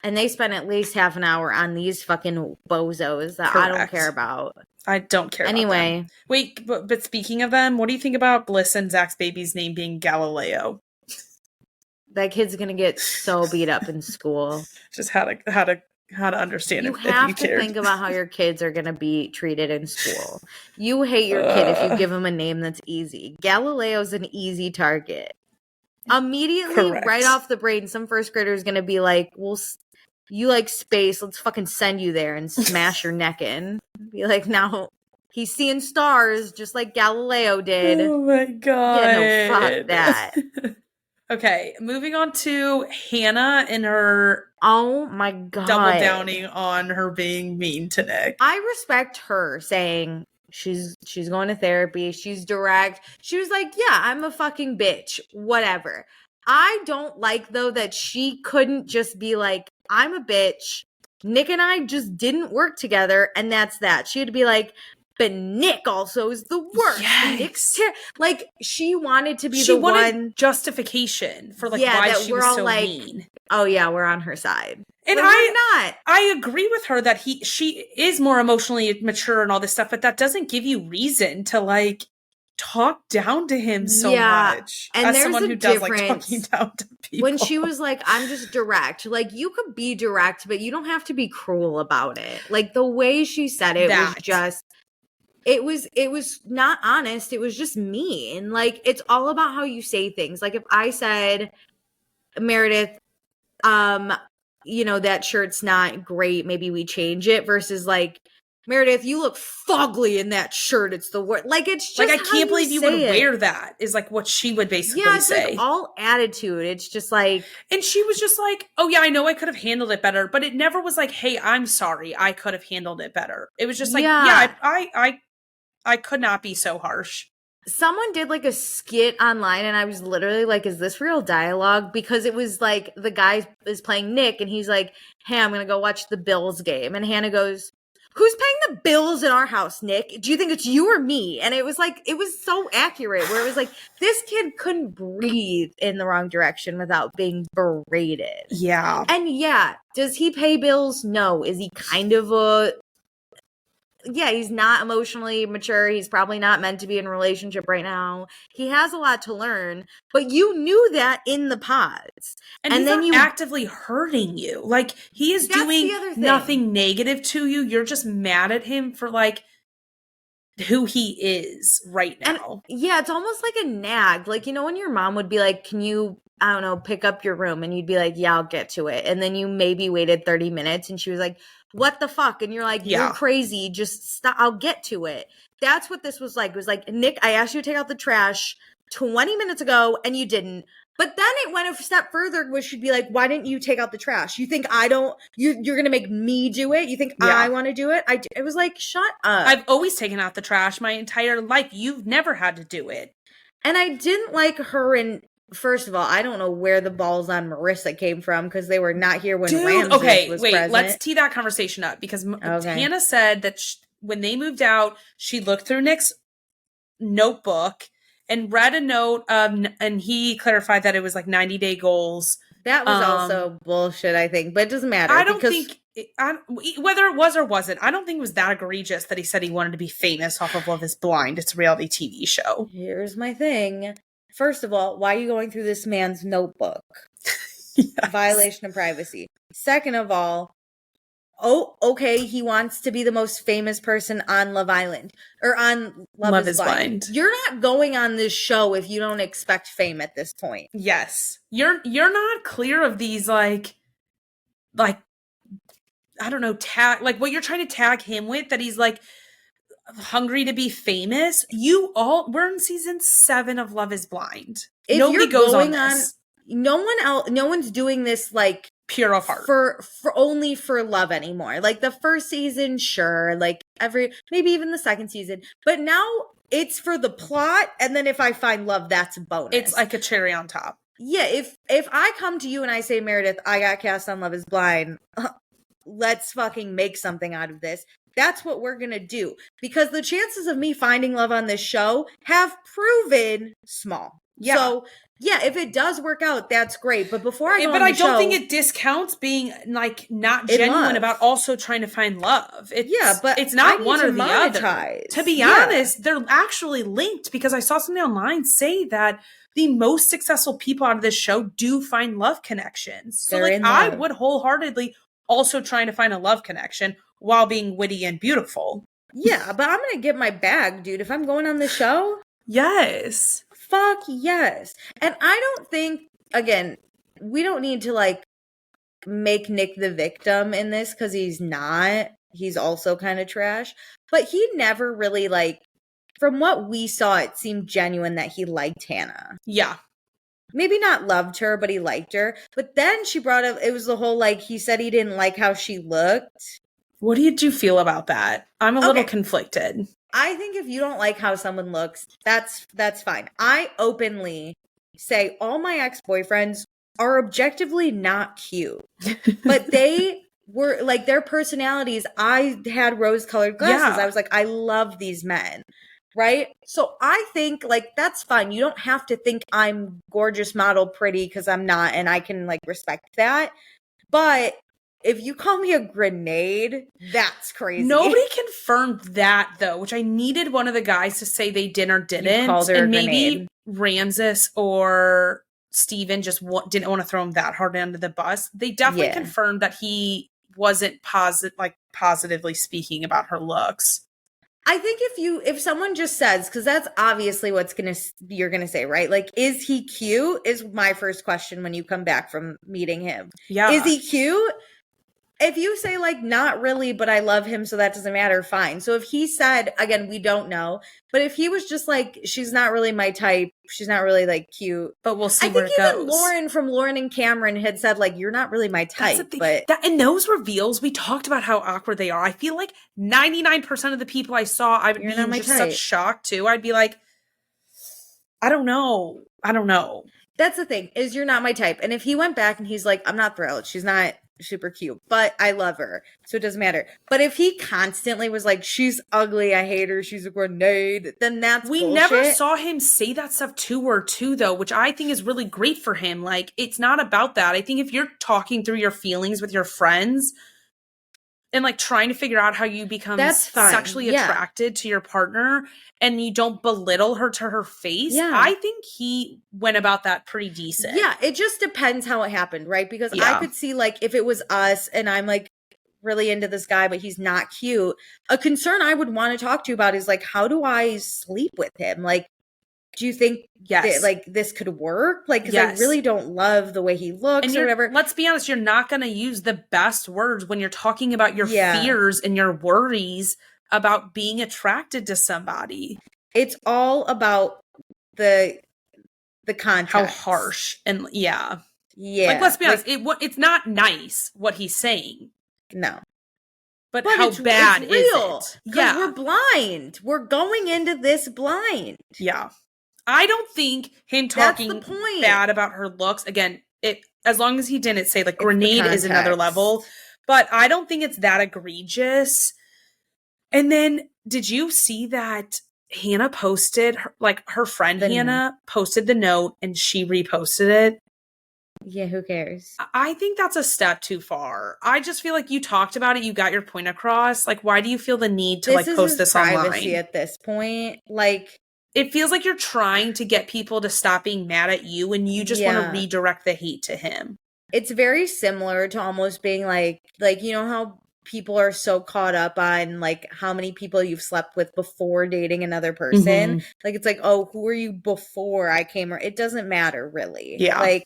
Speaker 1: and they spent at least half an hour on these fucking bozos that I don't care about.
Speaker 2: I don't care
Speaker 1: anyway.
Speaker 2: About them. Wait, but speaking of them, what do you think about Bliss and Zach's baby's name being Galileo?
Speaker 1: That kid's gonna get so beat up in school.
Speaker 2: Just had a how to understand
Speaker 1: You
Speaker 2: if
Speaker 1: have
Speaker 2: you
Speaker 1: to
Speaker 2: cared.
Speaker 1: think about how your kids are going to be treated in school. You hate your kid if you give him a name that's easy. Galileo's an easy target. Immediately,
Speaker 2: Correct.
Speaker 1: right off the brain, some first grader is going to be like, well, you like space. Let's fucking send you there and smash your neck in. Be like, now he's seeing stars just like Galileo did.
Speaker 2: Oh my God.
Speaker 1: Yeah, no, fuck that.
Speaker 2: Okay, moving on to Hannah and her
Speaker 1: oh my God,
Speaker 2: double downing on her being mean to Nick.
Speaker 1: I respect her saying she's going to therapy. She's direct. She was like, yeah, I'm a fucking bitch. Whatever. I don't like, though, that she couldn't just be like, I'm a bitch. Nick and I just didn't work together, and that's that. She had to be like, but Nick also is the worst.
Speaker 2: Yes.
Speaker 1: Like, she wanted to be the one
Speaker 2: justification for like why she was so like, mean.
Speaker 1: Oh yeah, we're on her side.
Speaker 2: And I agree with her that she is more emotionally mature and all this stuff, but that doesn't give you reason to like talk down to him so much.
Speaker 1: And
Speaker 2: as
Speaker 1: there's
Speaker 2: someone who does like talking down to people.
Speaker 1: When she was like, I'm just direct. Like, you could be direct, but you don't have to be cruel about it. Like, the way she said it was just, it was not honest. It was just mean. Like, it's all about how you say things. Like, if I said, Meredith, that shirt's not great, maybe we change it, versus like, Meredith, you look fugly in that shirt. It's the worst. Like, it's just
Speaker 2: like, I can't believe you would wear that, is like what she would basically say. Yeah, it's
Speaker 1: like all attitude. It's just like.
Speaker 2: And she was just like, oh yeah, I know I could have handled it better, but it never was like, hey, I'm sorry, I could have handled it better. It was just like, I could not be so harsh.
Speaker 1: Someone did like a skit online, and I was literally like, is this real dialogue? Because it was like, the guy is playing Nick, and he's like, hey, I'm gonna go watch the Bills game. And Hannah goes, who's paying the bills in our house, Nick? Do you think it's you or me? And it was like, it was so accurate, where it was like, this kid couldn't breathe in the wrong direction without being berated.
Speaker 2: Yeah.
Speaker 1: And yeah, does he pay bills? No. Is he kind of he's not emotionally mature. He's probably not meant to be in a relationship right now. He has a lot to learn, but you knew that in the pods.
Speaker 2: And he's then not actively hurting you. Like, he is doing nothing negative to you. You're just mad at him for like who he is right now.
Speaker 1: And yeah, it's almost like a nag. Like, when your mom would be like, can you, I don't know, pick up your room? And you'd be like, yeah, I'll get to it. And then you maybe waited 30 minutes and she was like, what the fuck? And you're like, you're crazy. Just stop. I'll get to it. That's what this was like. It was like, Nick, I asked you to take out the trash 20 minutes ago and you didn't. But then it went a step further, where she'd be like, why didn't you take out the trash? You think I don't, you're going to make me do it? You think I want to do it? It was like, shut up.
Speaker 2: I've always taken out the trash my entire life. You've never had to do it.
Speaker 1: And I didn't like her first of all, I don't know where the balls on Marissa came from, because they were not here when Ramses was present.
Speaker 2: Let's tee that conversation up, because Hannah said that when they moved out, she looked through Nick's notebook and read a note, and he clarified that it was like 90-day goals.
Speaker 1: That was also bullshit, I think, but it doesn't matter.
Speaker 2: I don't think, whether it was or wasn't, I don't think it was that egregious that he said he wanted to be famous off of Love is Blind. It's a reality TV show.
Speaker 1: Here's my thing. First of all, why are you going through this man's notebook?
Speaker 2: Yes.
Speaker 1: Violation of privacy. Second of all, okay, he wants to be the most famous person on Love Island, or on Love is Blind. You're not going on this show if you don't expect fame at this point.
Speaker 2: Yes. You're not clear of these like I don't know, like what you're trying to tag him with, that he's like hungry to be famous. We're in season 7 of Love is Blind.
Speaker 1: If nobody goes on this. No one's doing this like
Speaker 2: pure of heart
Speaker 1: for only for love anymore. Like the first season, sure, like maybe even the second season, but now it's for the plot, and then if I find love, that's a bonus.
Speaker 2: It's like a cherry on top.
Speaker 1: Yeah, if I come to you and I say, Meredith, I got cast on Love is Blind, let's fucking make something out of this. That's what we're gonna do, because the chances of me finding love on this show have proven small. Yeah. So yeah, if it does work out, that's great. But before I go
Speaker 2: but I don't think it discounts being like not genuine about also trying to find love. But it's not one or the other. To be honest, they're actually linked, because I saw something online say that the most successful people out of this show do find love connections. So I would wholeheartedly also trying to find a love connection while being witty and beautiful.
Speaker 1: Yeah, but I'm gonna get my bag, dude. If I'm going on the show,
Speaker 2: yes.
Speaker 1: Fuck yes. And I don't think, again, we don't need to like make Nick the victim in this because he's not. He's also kind of trash. But he never really like, from what we saw, it seemed genuine that he liked Hannah.
Speaker 2: Yeah.
Speaker 1: Maybe not loved her, but he liked her. But then she brought up, it was the whole like, he said he didn't like how she looked.
Speaker 2: What did you feel about that? I'm a little conflicted.
Speaker 1: I think if you don't like how someone looks, that's fine. I openly say all my ex-boyfriends are objectively not cute. But they were like their personalities. I had rose-colored glasses.
Speaker 2: Yeah.
Speaker 1: I was like, I love these men. Right? So I think like that's fine. You don't have to think I'm gorgeous, model, pretty because I'm not, and I can like respect that. But if you call me a grenade, that's crazy.
Speaker 2: Nobody confirmed that though, which I needed one of the guys to say they did or didn't.
Speaker 1: You called her
Speaker 2: and
Speaker 1: a
Speaker 2: maybe
Speaker 1: grenade.
Speaker 2: Ramses or Steven just didn't want to throw him that hard under the bus. They definitely confirmed that he wasn't positively speaking about her looks.
Speaker 1: I think if someone just says, because that's obviously what you're gonna say, right? Like, is he cute? Is my first question when you come back from meeting him.
Speaker 2: Yeah.
Speaker 1: Is he cute? If you say like, not really, but I love him, so that doesn't matter, fine. So if he said, again, we don't know, but if he was just like, she's not really my type, she's not really like cute,
Speaker 2: but we'll see where it goes. I think
Speaker 1: even Lauren from Lauren and Cameron had said like, you're not really my type. But
Speaker 2: in those reveals, we talked about how awkward they are. I feel like 99% of the people I saw, I would be in just such shock too. I'd be like, I don't know.
Speaker 1: That's the thing, is you're not my type. And if he went back and he's like, I'm not thrilled, she's not super cute, but I love her, so it doesn't matter. But if he constantly was like, she's ugly, I hate her, she's a grenade, then that's bullshit.
Speaker 2: Never saw him say that stuff to her too, though, which I think is really great for him. Like, it's not about that. I think if you're talking through your feelings with your friends and like trying to figure out how you become sexually attracted to your partner and you don't belittle her to her face, I think he went about that pretty decent.
Speaker 1: Yeah, it just depends how it happened, right? Because I could see like if it was us and I'm like really into this guy, but he's not cute, a concern I would want to talk to you about is like, how do I sleep with him? Like, do you think that, like, this could work? Like, because I really don't love the way he looks or whatever.
Speaker 2: Let's be honest, you're not going to use the best words when you're talking about your fears and your worries about being attracted to somebody.
Speaker 1: It's all about the context.
Speaker 2: How harsh. And like, let's be honest, it's not nice what he's saying.
Speaker 1: No.
Speaker 2: But how bad is it?
Speaker 1: Because we're blind. We're going into this blind.
Speaker 2: Yeah. I don't think him talking bad about her looks, again, as long as he didn't say like grenade is another level, but I don't think it's that egregious. And then did you see that Hannah posted, her friend Hannah posted the note and she reposted it?
Speaker 1: Yeah, who cares?
Speaker 2: I think that's a step too far. I just feel like you talked about it, you got your point across. Like, why do you feel the need to post this online?
Speaker 1: Privacy at this point, like,
Speaker 2: it feels like you're trying to get people to stop being mad at you and you just want to redirect the hate to him.
Speaker 1: It's very similar to almost being like, you know how people are so caught up on like how many people you've slept with before dating another person. Mm-hmm. Like, it's like, oh, who were you before I came? It doesn't matter really.
Speaker 2: Yeah.
Speaker 1: Like,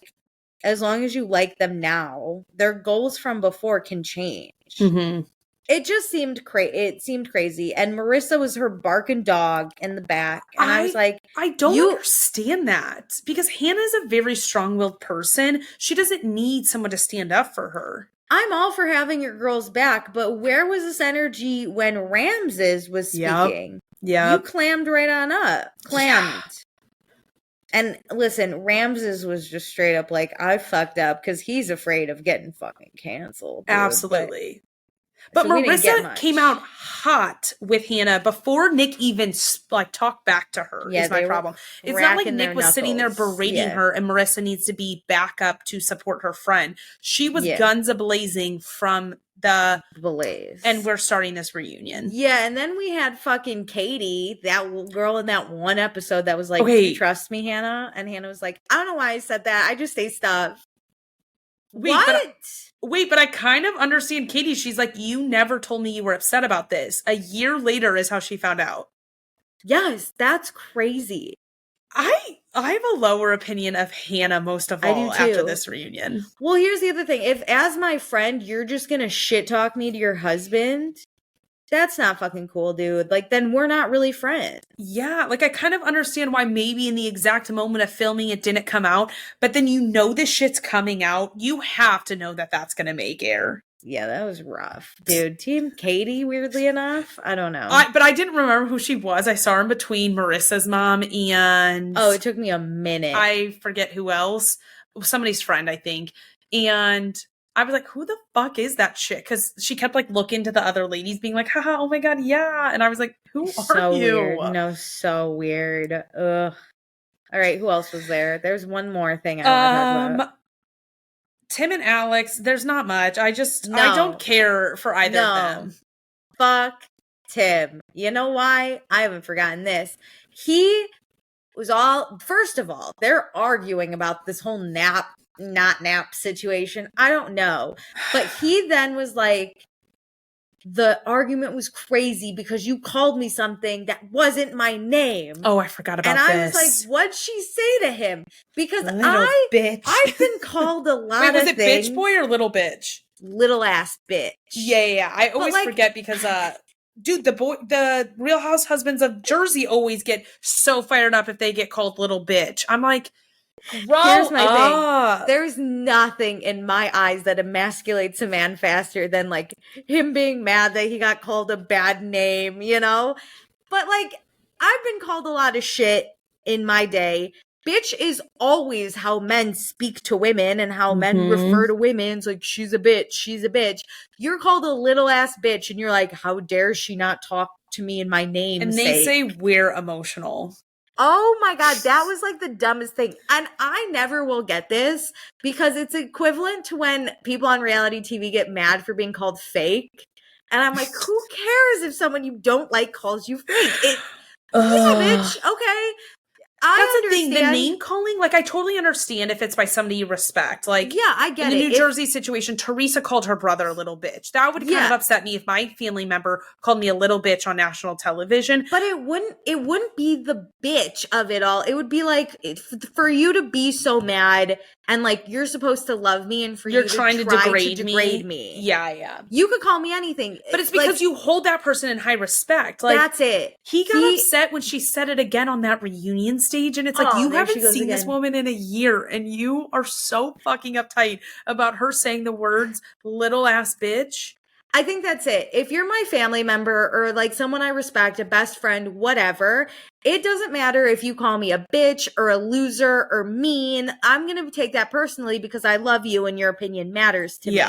Speaker 1: as long as you like them now, their goals from before can change.
Speaker 2: Mm-hmm.
Speaker 1: It just seemed crazy. And Marissa was her barking dog in the back. And I was like,
Speaker 2: I don't understand that. Because Hannah's a very strong-willed person. She doesn't need someone to stand up for her.
Speaker 1: I'm all for having your girls back, but where was this energy when Ramses was speaking?
Speaker 2: Yeah.
Speaker 1: You clammed right on up. Clammed. And listen, Ramses was just straight up like, I fucked up because he's afraid of getting fucking canceled. Dude.
Speaker 2: Absolutely. But so Marissa came out hot with Hannah before Nick even talked back to her. Yeah, is my problem. It's not like Nick was sitting there berating her and Marissa needs to be back up to support her friend. She was guns a-blazing from the
Speaker 1: blaze.
Speaker 2: And we're starting this reunion.
Speaker 1: Yeah, and then we had fucking Katie, that girl in that one episode that was like, do you trust me, Hannah? And Hannah was like, I don't know why I said that. I just say stuff.
Speaker 2: Wait, but I kind of understand Katie. She's like, you never told me you were upset about this. A year later is how she found out.
Speaker 1: Yes, that's crazy.
Speaker 2: I have a lower opinion of Hannah most of all after this reunion.
Speaker 1: Well, here's the other thing. If, as my friend, you're just gonna shit talk me to your husband, that's not fucking cool, dude. Like, then we're not really friends.
Speaker 2: Yeah, like, I kind of understand why maybe in the exact moment of filming it didn't come out, but then you know this shit's coming out. You have to know that that's gonna make air.
Speaker 1: Yeah, that was rough. Dude, Team Katie, weirdly enough. I don't know.
Speaker 2: But I didn't remember who she was. I saw her in between Marissa's mom and...
Speaker 1: Oh, it took me a minute.
Speaker 2: I forget who else. Somebody's friend, I think. And I was like, who the fuck is that shit? Because she kept, like, looking to the other ladies being like, haha, oh my god, yeah. And I was like, who are you?
Speaker 1: Weird. No, so weird. Ugh. All right, who else was there? There's one more thing I want to talk about.
Speaker 2: Tim and Alex, there's not much. I don't care for either of them.
Speaker 1: Fuck Tim. You know why? I haven't forgotten this. He was first of all, they're arguing about this whole not nap situation. I don't know. But he then was like, the argument was crazy because you called me something that wasn't my name.
Speaker 2: Oh, I forgot about
Speaker 1: this.
Speaker 2: And
Speaker 1: I was like, what'd she say to him? Because
Speaker 2: bitch.
Speaker 1: I've been called a lot of things.
Speaker 2: Was it bitch boy or little bitch?
Speaker 1: Little ass bitch.
Speaker 2: Yeah. I always forget because, dude, the Real House Husbands of Jersey always get so fired up if they get called little bitch. I'm like,
Speaker 1: here's my thing. There's nothing in my eyes that emasculates a man faster than like him being mad that he got called a bad name, you know? But like, I've been called a lot of shit in my day. Bitch is always how men speak to women and how men refer to women. It's like, she's a bitch. You're called a little ass bitch and you're like, how dare she not talk to me in my name?
Speaker 2: And they say we're emotional.
Speaker 1: Oh my god, that was like the dumbest thing. And I never will get this because it's equivalent to when people on reality TV get mad for being called fake. And I'm like, who cares if someone you don't like calls you fake? Yeah, bitch, okay.
Speaker 2: That's the thing, the name calling, like, I totally understand if it's by somebody you respect. Like,
Speaker 1: yeah, I get it.
Speaker 2: In the New Jersey situation, Teresa called her brother a little bitch. That would kind of upset me if my family member called me a little bitch on national television.
Speaker 1: But it wouldn't be the bitch of it all. It would be like, for you to be so mad and like, you're supposed to love me and for you to try to degrade me.
Speaker 2: Yeah.
Speaker 1: You could call me anything.
Speaker 2: But it's because you hold that person in high respect. Like,
Speaker 1: that's it.
Speaker 2: He got upset when she said it again on that reunion stage. And it's like, you haven't seen this woman in a year. And you are so fucking uptight about her saying the words little ass bitch.
Speaker 1: I think that's it. If you're my family member or like someone I respect, a best friend, whatever, it doesn't matter if you call me a bitch or a loser or mean. I'm going to take that personally because I love you and your opinion matters to me.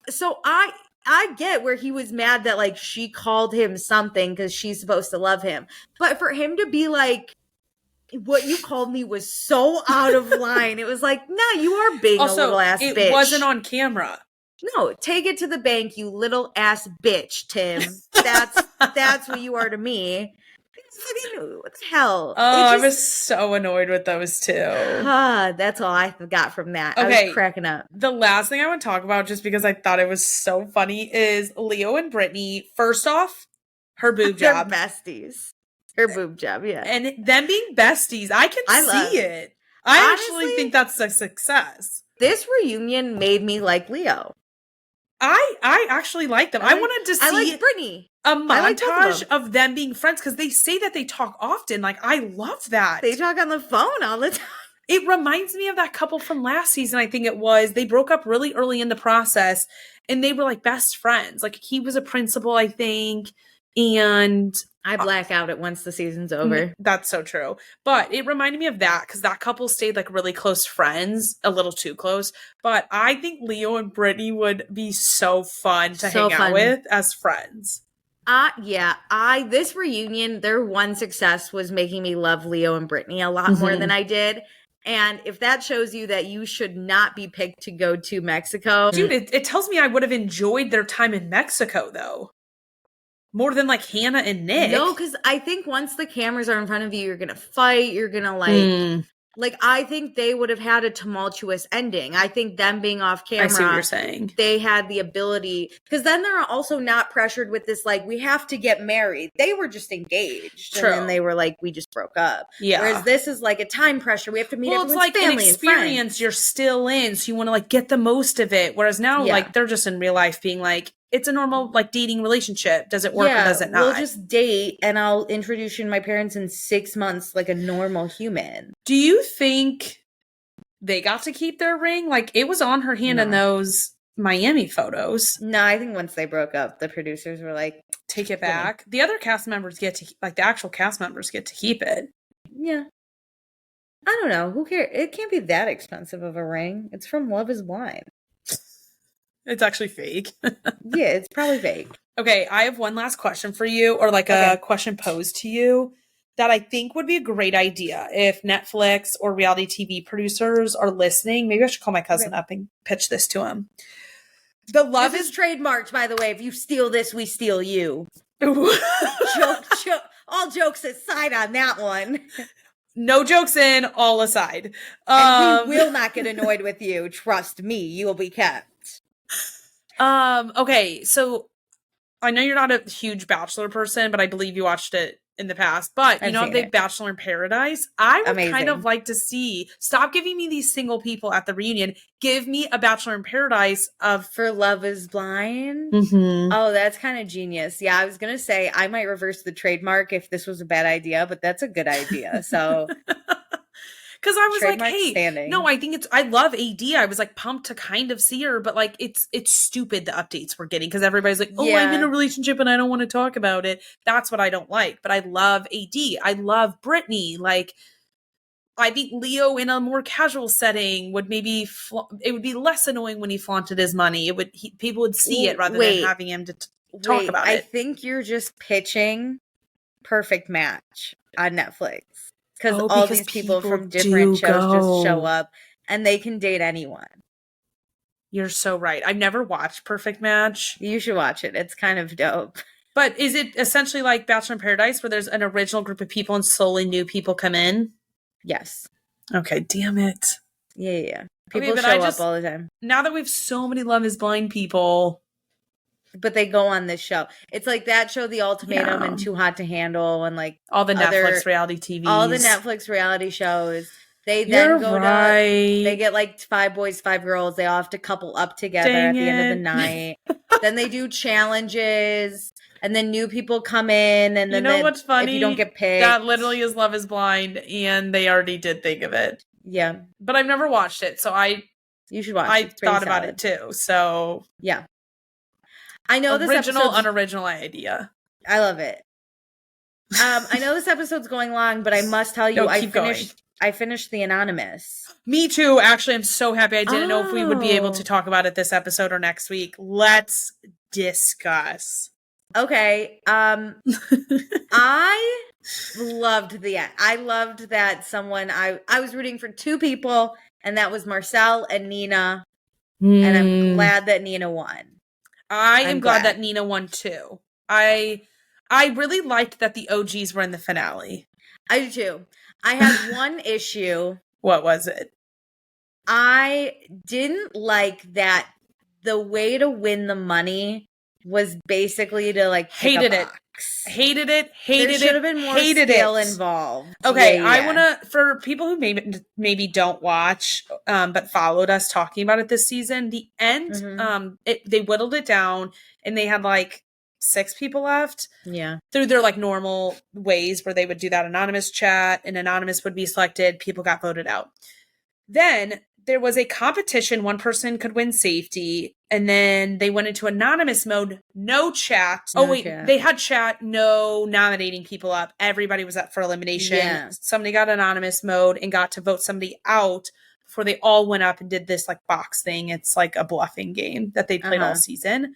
Speaker 1: So I get where he was mad that like she called him something because she's supposed to love him. But for him to be like, what you called me was so out of line. It was like, nah, you are being a little ass bitch.
Speaker 2: It wasn't on camera.
Speaker 1: No, take it to the bank, you little ass bitch, Tim. That's what you are to me. What the hell?
Speaker 2: Oh, I was so annoyed with those two.
Speaker 1: That's all I got from that. Okay, I was cracking up.
Speaker 2: The last thing I want to talk about, just because I thought it was so funny, is Leo and Brittany. First off, her boob job.
Speaker 1: They're besties. Her boob job, yeah.
Speaker 2: And them being besties, I can see it. I actually think that's a success.
Speaker 1: This reunion made me like Leo.
Speaker 2: I actually like them. I wanted to see
Speaker 1: I like Brittany.
Speaker 2: A montage of them being friends because they say that they talk often. Like, I love that.
Speaker 1: They talk on the phone all the time.
Speaker 2: It reminds me of that couple from last season, I think it was. They broke up really early in the process and they were like best friends. Like, he was a principal, I think. And
Speaker 1: I black out at once the season's over.
Speaker 2: That's so true. But it reminded me of that because that couple stayed like really close friends, a little too close. But I think Leo and Brittany would be so fun to hang out with as friends.
Speaker 1: This reunion, their one success was making me love Leo and Brittany a lot more than I did. And if that shows you that you should not be picked to go to Mexico.
Speaker 2: Dude, it tells me I would have enjoyed their time in Mexico though. More than like Hannah and Nick.
Speaker 1: No, because I think once the cameras are in front of you, you're going to fight. You're going to like Like, I think they would have had a tumultuous ending. I think them being off camera,
Speaker 2: I see what you're saying.
Speaker 1: They had the ability, because then they're also not pressured with this, like, we have to get married. They were just engaged.
Speaker 2: True.
Speaker 1: And then they were like, we just broke up.
Speaker 2: Yeah.
Speaker 1: Whereas this is like a time pressure. We have to meet everyone's
Speaker 2: it's like
Speaker 1: family
Speaker 2: an experience you're still in, so you want to like get the most of it. Whereas now, like, they're just in real life being like, it's a normal like dating relationship. Does it work or does it not?
Speaker 1: We'll just date and I'll introduce you to my parents in 6 months like a normal human.
Speaker 2: Do you think they got to keep their ring? Like, it was on her hand in those Miami photos.
Speaker 1: No, I think once they broke up, the producers were like,
Speaker 2: take it back. The other cast members get to, like, the actual cast members get to keep it.
Speaker 1: Yeah. I don't know. Who cares? It can't be that expensive of a ring. It's from Love is Blind.
Speaker 2: It's actually fake.
Speaker 1: Yeah, it's probably fake.
Speaker 2: Okay, I have one last question for you, or like a question posed to you that I think would be a great idea if Netflix or reality TV producers are listening. Maybe I should call my cousin up and pitch this to him. The love
Speaker 1: is trademarked, by the way. If you steal this, we steal you. Joke. All jokes aside on that one.
Speaker 2: No jokes in, all aside.
Speaker 1: And we will not get annoyed with you. Trust me, you will be kept.
Speaker 2: Okay, so I know you're not a huge Bachelor person, but I believe you watched it in the past. But you know, the Bachelor in Paradise, I would kind of like to see, stop giving me these single people at the reunion. Give me a Bachelor in Paradise for
Speaker 1: Love is Blind.
Speaker 2: Mm-hmm.
Speaker 1: Oh, that's kind of genius. Yeah, I was going to say I might reverse the trademark if this was a bad idea, but that's a good idea. So
Speaker 2: because I was
Speaker 1: trademark
Speaker 2: like, hey,
Speaker 1: standing.
Speaker 2: No, I think I love AD. I was like pumped to kind of see her, but like it's stupid the updates we're getting because everybody's like, oh, I'm in a relationship and I don't want to talk about it. That's what I don't like. But I love AD. I love Brittany. Like, I think Leo in a more casual setting would maybe it would be less annoying when he flaunted his money. People would see it rather than having him to talk about it.
Speaker 1: I think you're just pitching Perfect Match on Netflix. Because all these people from different shows just show up and they can date anyone.
Speaker 2: You're so right. I've never watched Perfect Match.
Speaker 1: You should watch it. It's kind of dope.
Speaker 2: But is it essentially like Bachelor in Paradise where there's an original group of people and slowly new people come in?
Speaker 1: Yes.
Speaker 2: Okay, damn it.
Speaker 1: Yeah. People show up all the time.
Speaker 2: Now that we have so many Love is Blind people.
Speaker 1: But they go on this show. It's like that show, The Ultimatum, and Too Hot to Handle, and like
Speaker 2: all the Netflix reality TVs.
Speaker 1: All the Netflix reality shows. They then they get like 5 boys, 5 girls. They all have to couple up together at the end of the night. Then they do challenges, and then new people come in. And then
Speaker 2: what's funny?
Speaker 1: If you don't get picked,
Speaker 2: that literally is Love is Blind, and they already did think of it.
Speaker 1: Yeah,
Speaker 2: but I've never watched it, so
Speaker 1: you should watch.
Speaker 2: I thought about it too. So
Speaker 1: yeah. I know this
Speaker 2: unoriginal idea.
Speaker 1: I love it. I know this episode's going long, but I must tell you, I finished The Anonymous.
Speaker 2: Me too. Actually, I'm so happy. I didn't know if we would be able to talk about it this episode or next week. Let's discuss.
Speaker 1: Okay. I loved I loved that I was rooting for 2 people, and that was Marcel and Nina. And I'm glad that Nina won.
Speaker 2: I am glad that Nina won too. I really liked that the OGs were in the finale.
Speaker 1: I do too. I had one issue.
Speaker 2: What was it?
Speaker 1: I didn't like that the way to win the money was basically to like
Speaker 2: hated it.
Speaker 1: There should have been more skill involved.
Speaker 2: Okay, I want to, for people who maybe don't watch, but followed us talking about it this season, the end, they whittled it down, and they had like 6 people left.
Speaker 1: Yeah.
Speaker 2: Through their like normal ways where they would do that anonymous chat, and anonymous would be selected, people got voted out. Then there was a competition, one person could win safety, and then they went into anonymous mode, no chat. They had chat, no nominating people up. Everybody was up for elimination. Yeah. Somebody got anonymous mode and got to vote somebody out before they all went up and did this like box thing. It's like a bluffing game that they played all season.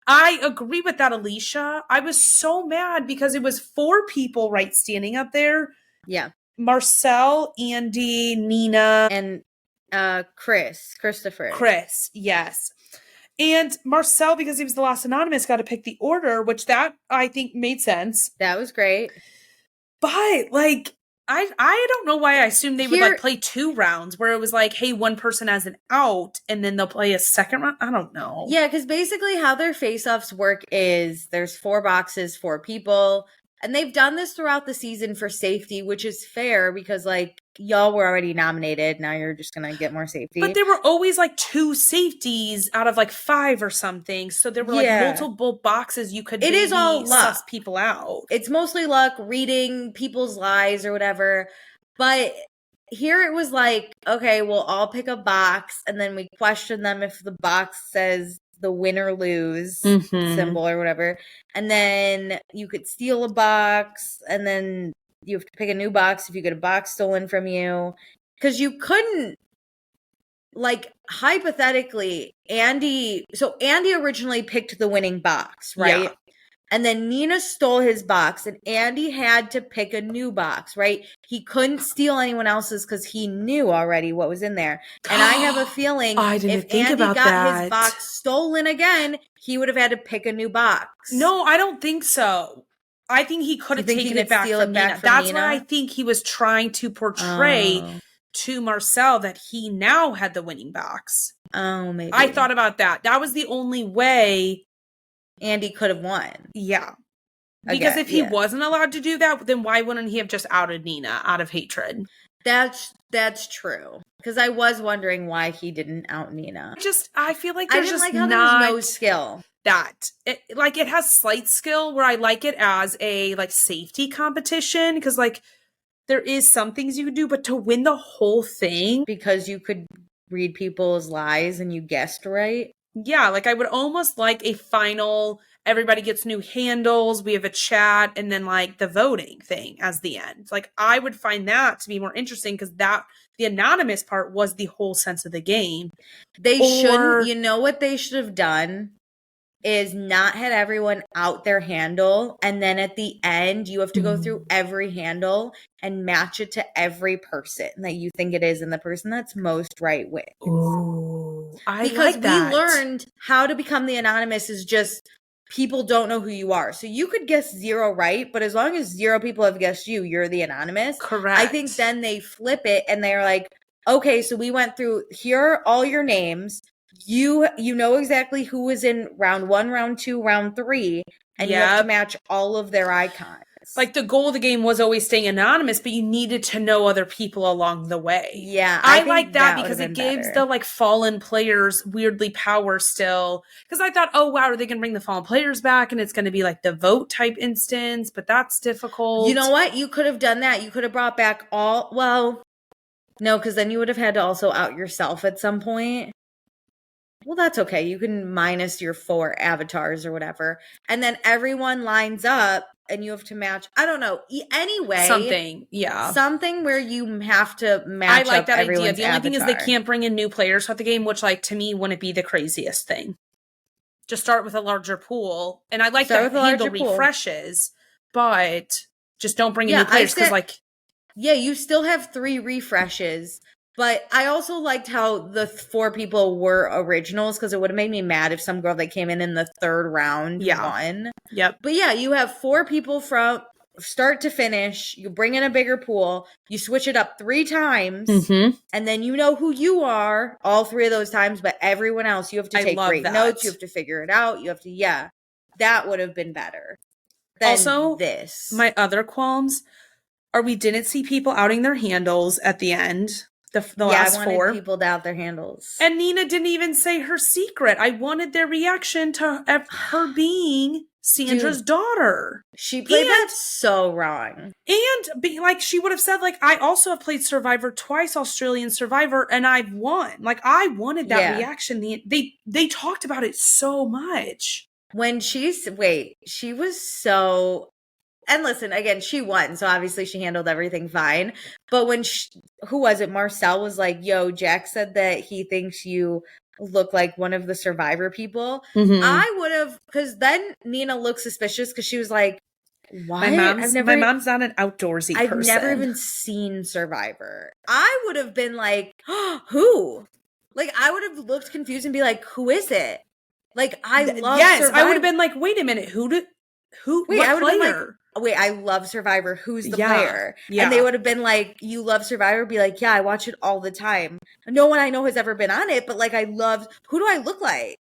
Speaker 2: I agree with that, Alicia. I was so mad because it was 4 people, right, standing up there.
Speaker 1: Yeah.
Speaker 2: Marcel, Andy, Nina,
Speaker 1: and Christopher.
Speaker 2: Chris, yes. And Marcel, because he was the last anonymous, got to pick the order, which that I think made sense.
Speaker 1: That was great.
Speaker 2: But like, I don't know why I assumed they would like play 2 rounds where it was like, hey, one person has an out and then they'll play a second round. I don't know.
Speaker 1: Yeah, because basically how their face-offs work is there's 4 boxes, 4 people. And they've done this throughout the season for safety, which is fair because, like, y'all were already nominated. Now you're just going to get more safety.
Speaker 2: But there were always, like, 2 safeties out of, like, 5 or something. So there were, like, multiple boxes you could
Speaker 1: is all luck.
Speaker 2: Suss people out.
Speaker 1: It's mostly luck, reading people's lies or whatever. But here it was like, okay, we'll all pick a box. And then we question them if the box says the win or lose symbol or whatever. And then you could steal a box and then you have to pick a new box if you get a box stolen from you. Because you couldn't, like, hypothetically, Andy originally picked the winning box, right? Yeah. And then Nina stole his box and Andy had to pick a new box, right? He couldn't steal anyone else's because he knew already what was in there. And I have a feeling if Andy got his box stolen again, he would have had to pick a new box.
Speaker 2: No, I don't think so. I think he could have taken it back from Nina. That's what I think he was trying to portray to Marcel, that he now had the winning box.
Speaker 1: Oh, maybe.
Speaker 2: I thought about that. That was the only way
Speaker 1: Andy could have won.
Speaker 2: Yeah. Because if he wasn't allowed to do that, then why wouldn't he have just outed Nina out of hatred?
Speaker 1: That's true. Because I was wondering why he didn't out Nina.
Speaker 2: I feel like there's just
Speaker 1: how there was no skill.
Speaker 2: It has slight skill where I like it as a like safety competition because like there is some things you could do, but to win the whole thing,
Speaker 1: because you could read people's lies and you guessed right.
Speaker 2: Yeah, like I would almost like a final, everybody gets new handles, we have a chat, and then like the voting thing as the end. Like I would find that to be more interesting because that the anonymous part was the whole sense of the game.
Speaker 1: You know what they should have done is not had everyone out their handle, and then at the end you have to go through every handle and match it to every person that you think it is, and the person that's most right wins.
Speaker 2: Ooh,
Speaker 1: because we learned how to become the anonymous is just people don't know who you are. So you could guess 0 right, but as long as 0 people have guessed you, you're the anonymous.
Speaker 2: Correct.
Speaker 1: I think then they flip it and they're like, okay, so we went through, here are all your names. You know exactly who was in round 1, round 2, round 3, and you have to match all of their icons.
Speaker 2: Like the goal of the game was always staying anonymous, but you needed to know other people along the way.
Speaker 1: Yeah.
Speaker 2: I like that because it gives the like fallen players weirdly power still. Because I thought, oh wow, are they going to bring the fallen players back? And it's going to be like the vote type instance, but that's difficult.
Speaker 1: You know what? You could have done that. You could have brought back no, because then you would have had to also out yourself at some point. Well, that's okay. You can minus your 4 avatars or whatever. And then everyone lines up and you have to match. I don't know. Anyway.
Speaker 2: Something. Yeah.
Speaker 1: Something where you have to match
Speaker 2: I like that idea. The only
Speaker 1: avatar.
Speaker 2: thing is they can't bring in new players for the game, which like to me wouldn't be the craziest thing. Just start with a larger pool. And I like that handle refreshes, but just don't bring in new players because like.
Speaker 1: Yeah, you still have 3 refreshes. But I also liked how the 4 people were originals because it would have made me mad if some girl that came in the 3rd round won.
Speaker 2: Yep.
Speaker 1: But yeah, you have 4 people from start to finish. You bring in a bigger pool. You switch it up 3 times. And then you know who you are all 3 of those times. But everyone else, you have to take great notes. You have to figure it out. You have to, that would have been better than
Speaker 2: also,
Speaker 1: this.
Speaker 2: My other qualms are we didn't see people outing their handles at the end. The last
Speaker 1: I wanted
Speaker 2: 4
Speaker 1: people to out their handles.
Speaker 2: And Nina didn't even say her secret. I wanted their reaction to her being Sandra's daughter.
Speaker 1: She played that so wrong.
Speaker 2: And be like, she would have said, like, I also have played Survivor twice, Australian Survivor, and I've won. Like, I wanted that reaction. They talked about it so much.
Speaker 1: When she was so... And listen, again, she won, so obviously she handled everything fine. But when who was it? Marcel was like, yo, Jack said that he thinks you look like one of the Survivor people. I would have, because then Nina looked suspicious because she was like, what?
Speaker 2: My mom's not an outdoorsy person.
Speaker 1: I've never even seen Survivor. I would have been like, who? Like, I would have looked confused and be like, who is it? Like, I love Survivor.
Speaker 2: I would have been like, wait a minute, what player?
Speaker 1: wait, I love Survivor. Who's the
Speaker 2: Yeah.
Speaker 1: player?
Speaker 2: Yeah.
Speaker 1: And they would have been like, you love Survivor? Be like, yeah, I watch it all the time. No one I know has ever been on it, but like, I love, who do I look like?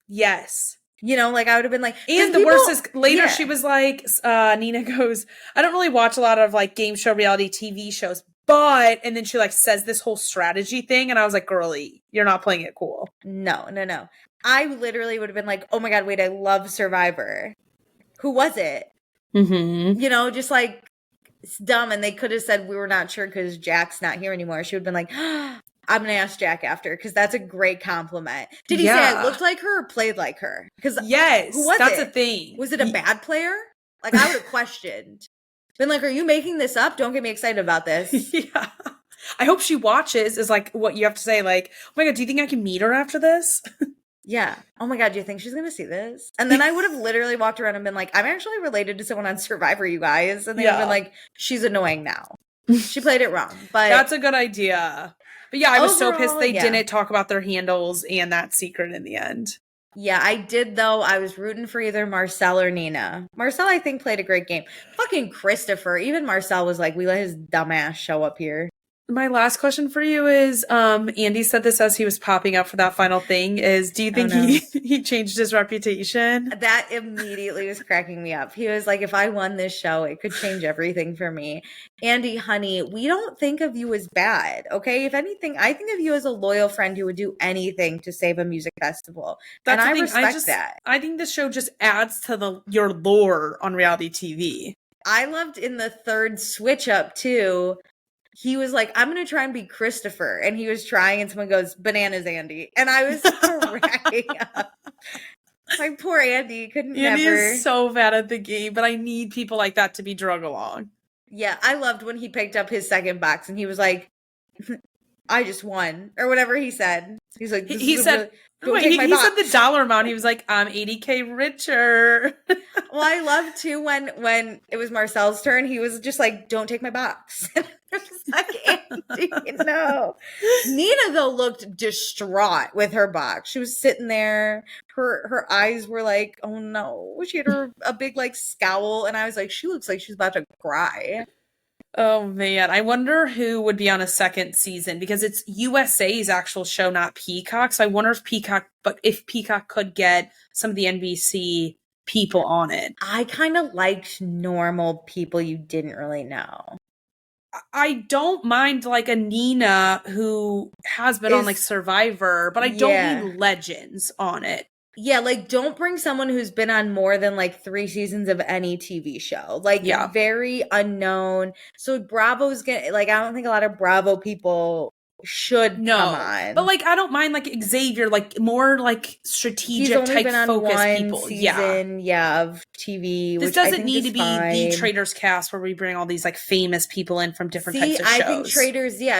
Speaker 2: Yes.
Speaker 1: You know, like I would have been like,
Speaker 2: and the worst is later she was like, Nina goes, I don't really watch a lot of like game show reality TV shows, but, and then she like says this whole strategy thing. And I was like, girly, you're not playing it cool.
Speaker 1: No. I literally would have been like, oh my God, wait, I love Survivor. Who was it?
Speaker 2: Mm-hmm.
Speaker 1: You know, just like, it's dumb. And they could have said, we were not sure because Jack's not here anymore. She would have been like, I'm going to ask Jack after because that's a great compliment. Did he say I looked like her or played like her? Because
Speaker 2: yes,
Speaker 1: who was
Speaker 2: that's
Speaker 1: it?
Speaker 2: a thing.
Speaker 1: Was it a bad player? Like I would have questioned. Been like, are you making this up? Don't get me excited about this.
Speaker 2: Yeah. I hope she watches is like what you have to say. Like, oh my God, do you think I can meet her after this?
Speaker 1: Yeah. Oh my God, do you think she's going to see this? And then I would have literally walked around and been like, I'm actually related to someone on Survivor, you guys. And they would have been like, she's annoying now. She played it wrong. But
Speaker 2: that's a good idea. But yeah, I was so pissed they didn't talk about their handles and that secret in the end.
Speaker 1: Yeah, I did though. I was rooting for either Marcel or Nina. Marcel, I think, played a great game. Fucking Christopher. Even Marcel was like, we let his dumbass show up here.
Speaker 2: My last question for you is, Andy said this as he was popping up for that final thing, is do you think he changed his reputation?
Speaker 1: That immediately was cracking me up. He was like, if I won this show, it could change everything for me. Andy, honey, we don't think of you as bad, okay? If anything, I think of you as a loyal friend who would do anything to save a music festival. And I respect that.
Speaker 2: I think this show just adds to your lore on reality TV.
Speaker 1: I loved in the third switch up too. He was like, I'm going to try and be Christopher. And he was trying, and someone goes, bananas, Andy. And I was cracking up. Like, poor Andy couldn't
Speaker 2: Andy is so bad at the game, but I need people like that to be drug along.
Speaker 1: Yeah, I loved when he picked up his second box and he was like, I just won. Or whatever he said. He's like,
Speaker 2: he said the dollar amount. He was like, I'm 80K richer.
Speaker 1: Well, I love too when it was Marcel's turn, he was just like, don't take my box. Like, Andy, no. Nina though looked distraught with her box. She was sitting there. Her eyes were like, oh no. She had a big like scowl, and I was like, she looks like she's about to cry.
Speaker 2: Oh man, I wonder who would be on a second season because it's USA's actual show, not Peacock. So I wonder if Peacock could get some of the NBC people on it.
Speaker 1: I kind of liked normal people you didn't really know.
Speaker 2: I don't mind like a Nina who has been on like Survivor, but I don't need legends on it.
Speaker 1: Yeah, like don't bring someone who's been on more than like 3 seasons of any TV show. Like very unknown. So Bravo's gonna like I don't think a lot of Bravo people should come on.
Speaker 2: But like I don't mind like Xavier, like more like strategic type focused people.
Speaker 1: Season, of TV.
Speaker 2: This doesn't need to be the Traders cast where we bring all these like famous people in from different types of shows.
Speaker 1: I think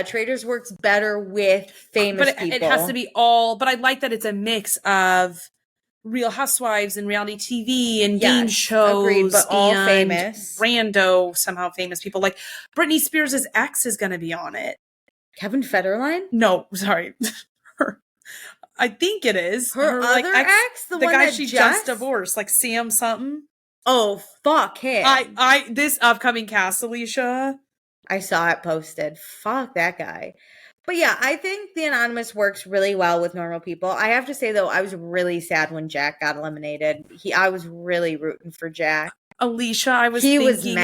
Speaker 1: Traders works better with famous people.
Speaker 2: It has to be all, but I like that it's a mix of Real Housewives and reality TV and game shows.
Speaker 1: Agreed, but all famous.
Speaker 2: Rando, somehow famous people. Like Britney Spears' ex is going to be on it.
Speaker 1: Kevin Federline?
Speaker 2: No, sorry. I think it is.
Speaker 1: Her other like, ex?
Speaker 2: The guy she just divorced, like Sam something.
Speaker 1: Oh, fuck him.
Speaker 2: This upcoming cast, Alicia.
Speaker 1: I saw it posted. Fuck that guy. But yeah, I think The Anonymous works really well with normal people. I have to say, though, I was really sad when Jack got eliminated. I was really rooting for Jack.
Speaker 2: Alicia, I was thinking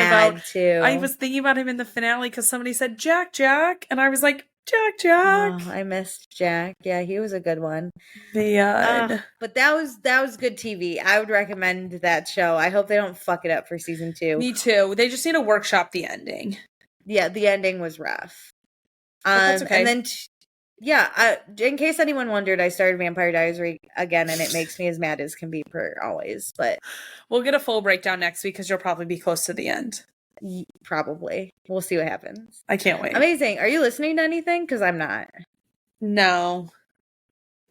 Speaker 2: about him in the finale because somebody said Jack, and I was like, Jack.
Speaker 1: Oh, I missed Jack. Yeah, he was a good one. But that was good TV. I would recommend that show. I hope they don't fuck it up for season 2.
Speaker 2: Me too. They just need to workshop the ending.
Speaker 1: Yeah, the ending was rough.
Speaker 2: That's okay.
Speaker 1: And then in case anyone wondered, I started Vampire Diaries again, and it makes me as mad as can be per always. But
Speaker 2: we'll get a full breakdown next week because you'll probably be close to the end.
Speaker 1: Probably. We'll see what happens.
Speaker 2: I can't wait.
Speaker 1: Amazing. Are you listening to anything? Because I'm not.
Speaker 2: No.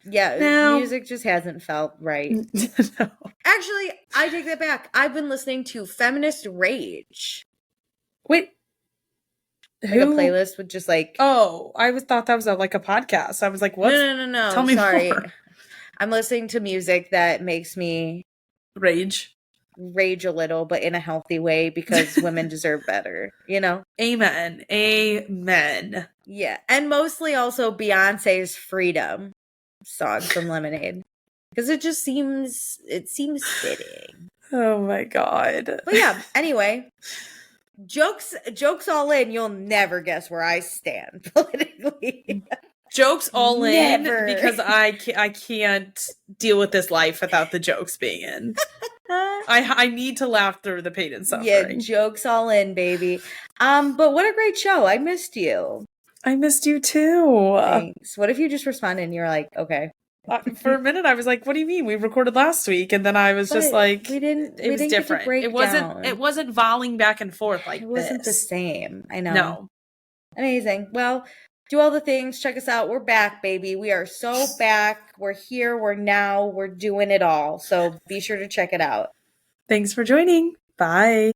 Speaker 1: Yeah,
Speaker 2: no.
Speaker 1: Music just hasn't felt right.
Speaker 2: No.
Speaker 1: Actually, I take that back. I've been listening to Feminist Rage.
Speaker 2: Wait.
Speaker 1: Like a playlist with just like...
Speaker 2: Oh, I thought that was like a podcast. I was like, what?
Speaker 1: No.
Speaker 2: Tell me
Speaker 1: Sorry.
Speaker 2: more.
Speaker 1: I'm listening to music that makes me...
Speaker 2: Rage.
Speaker 1: rage a little, but in a healthy way because women deserve better, you know?
Speaker 2: Amen. Amen.
Speaker 1: Yeah. And mostly also Beyonce's Freedom song from Lemonade. Because it seems fitting.
Speaker 2: Oh my God.
Speaker 1: But yeah, anyway, jokes all in, you'll never guess where I stand politically.
Speaker 2: Jokes all
Speaker 1: Never.
Speaker 2: in because I can't deal with this life without the jokes being in. I need to laugh through the pain and suffering.
Speaker 1: Yeah, jokes all in, baby. But what a great show. I missed you.
Speaker 2: I missed you too.
Speaker 1: Thanks. What if you just responded and you're like, okay.
Speaker 2: For a minute, I was like, "What do you mean? We recorded last week," and then I was just like,
Speaker 1: "We didn't.
Speaker 2: It was different. It wasn't volleying back and forth like
Speaker 1: it wasn't
Speaker 2: this.
Speaker 1: the same. I know.
Speaker 2: No,
Speaker 1: amazing. Well, do all the things. Check us out. We're back, baby. We are so back. We're here. We're now. We're doing it all. So be sure to check it out.
Speaker 2: Thanks for joining. Bye.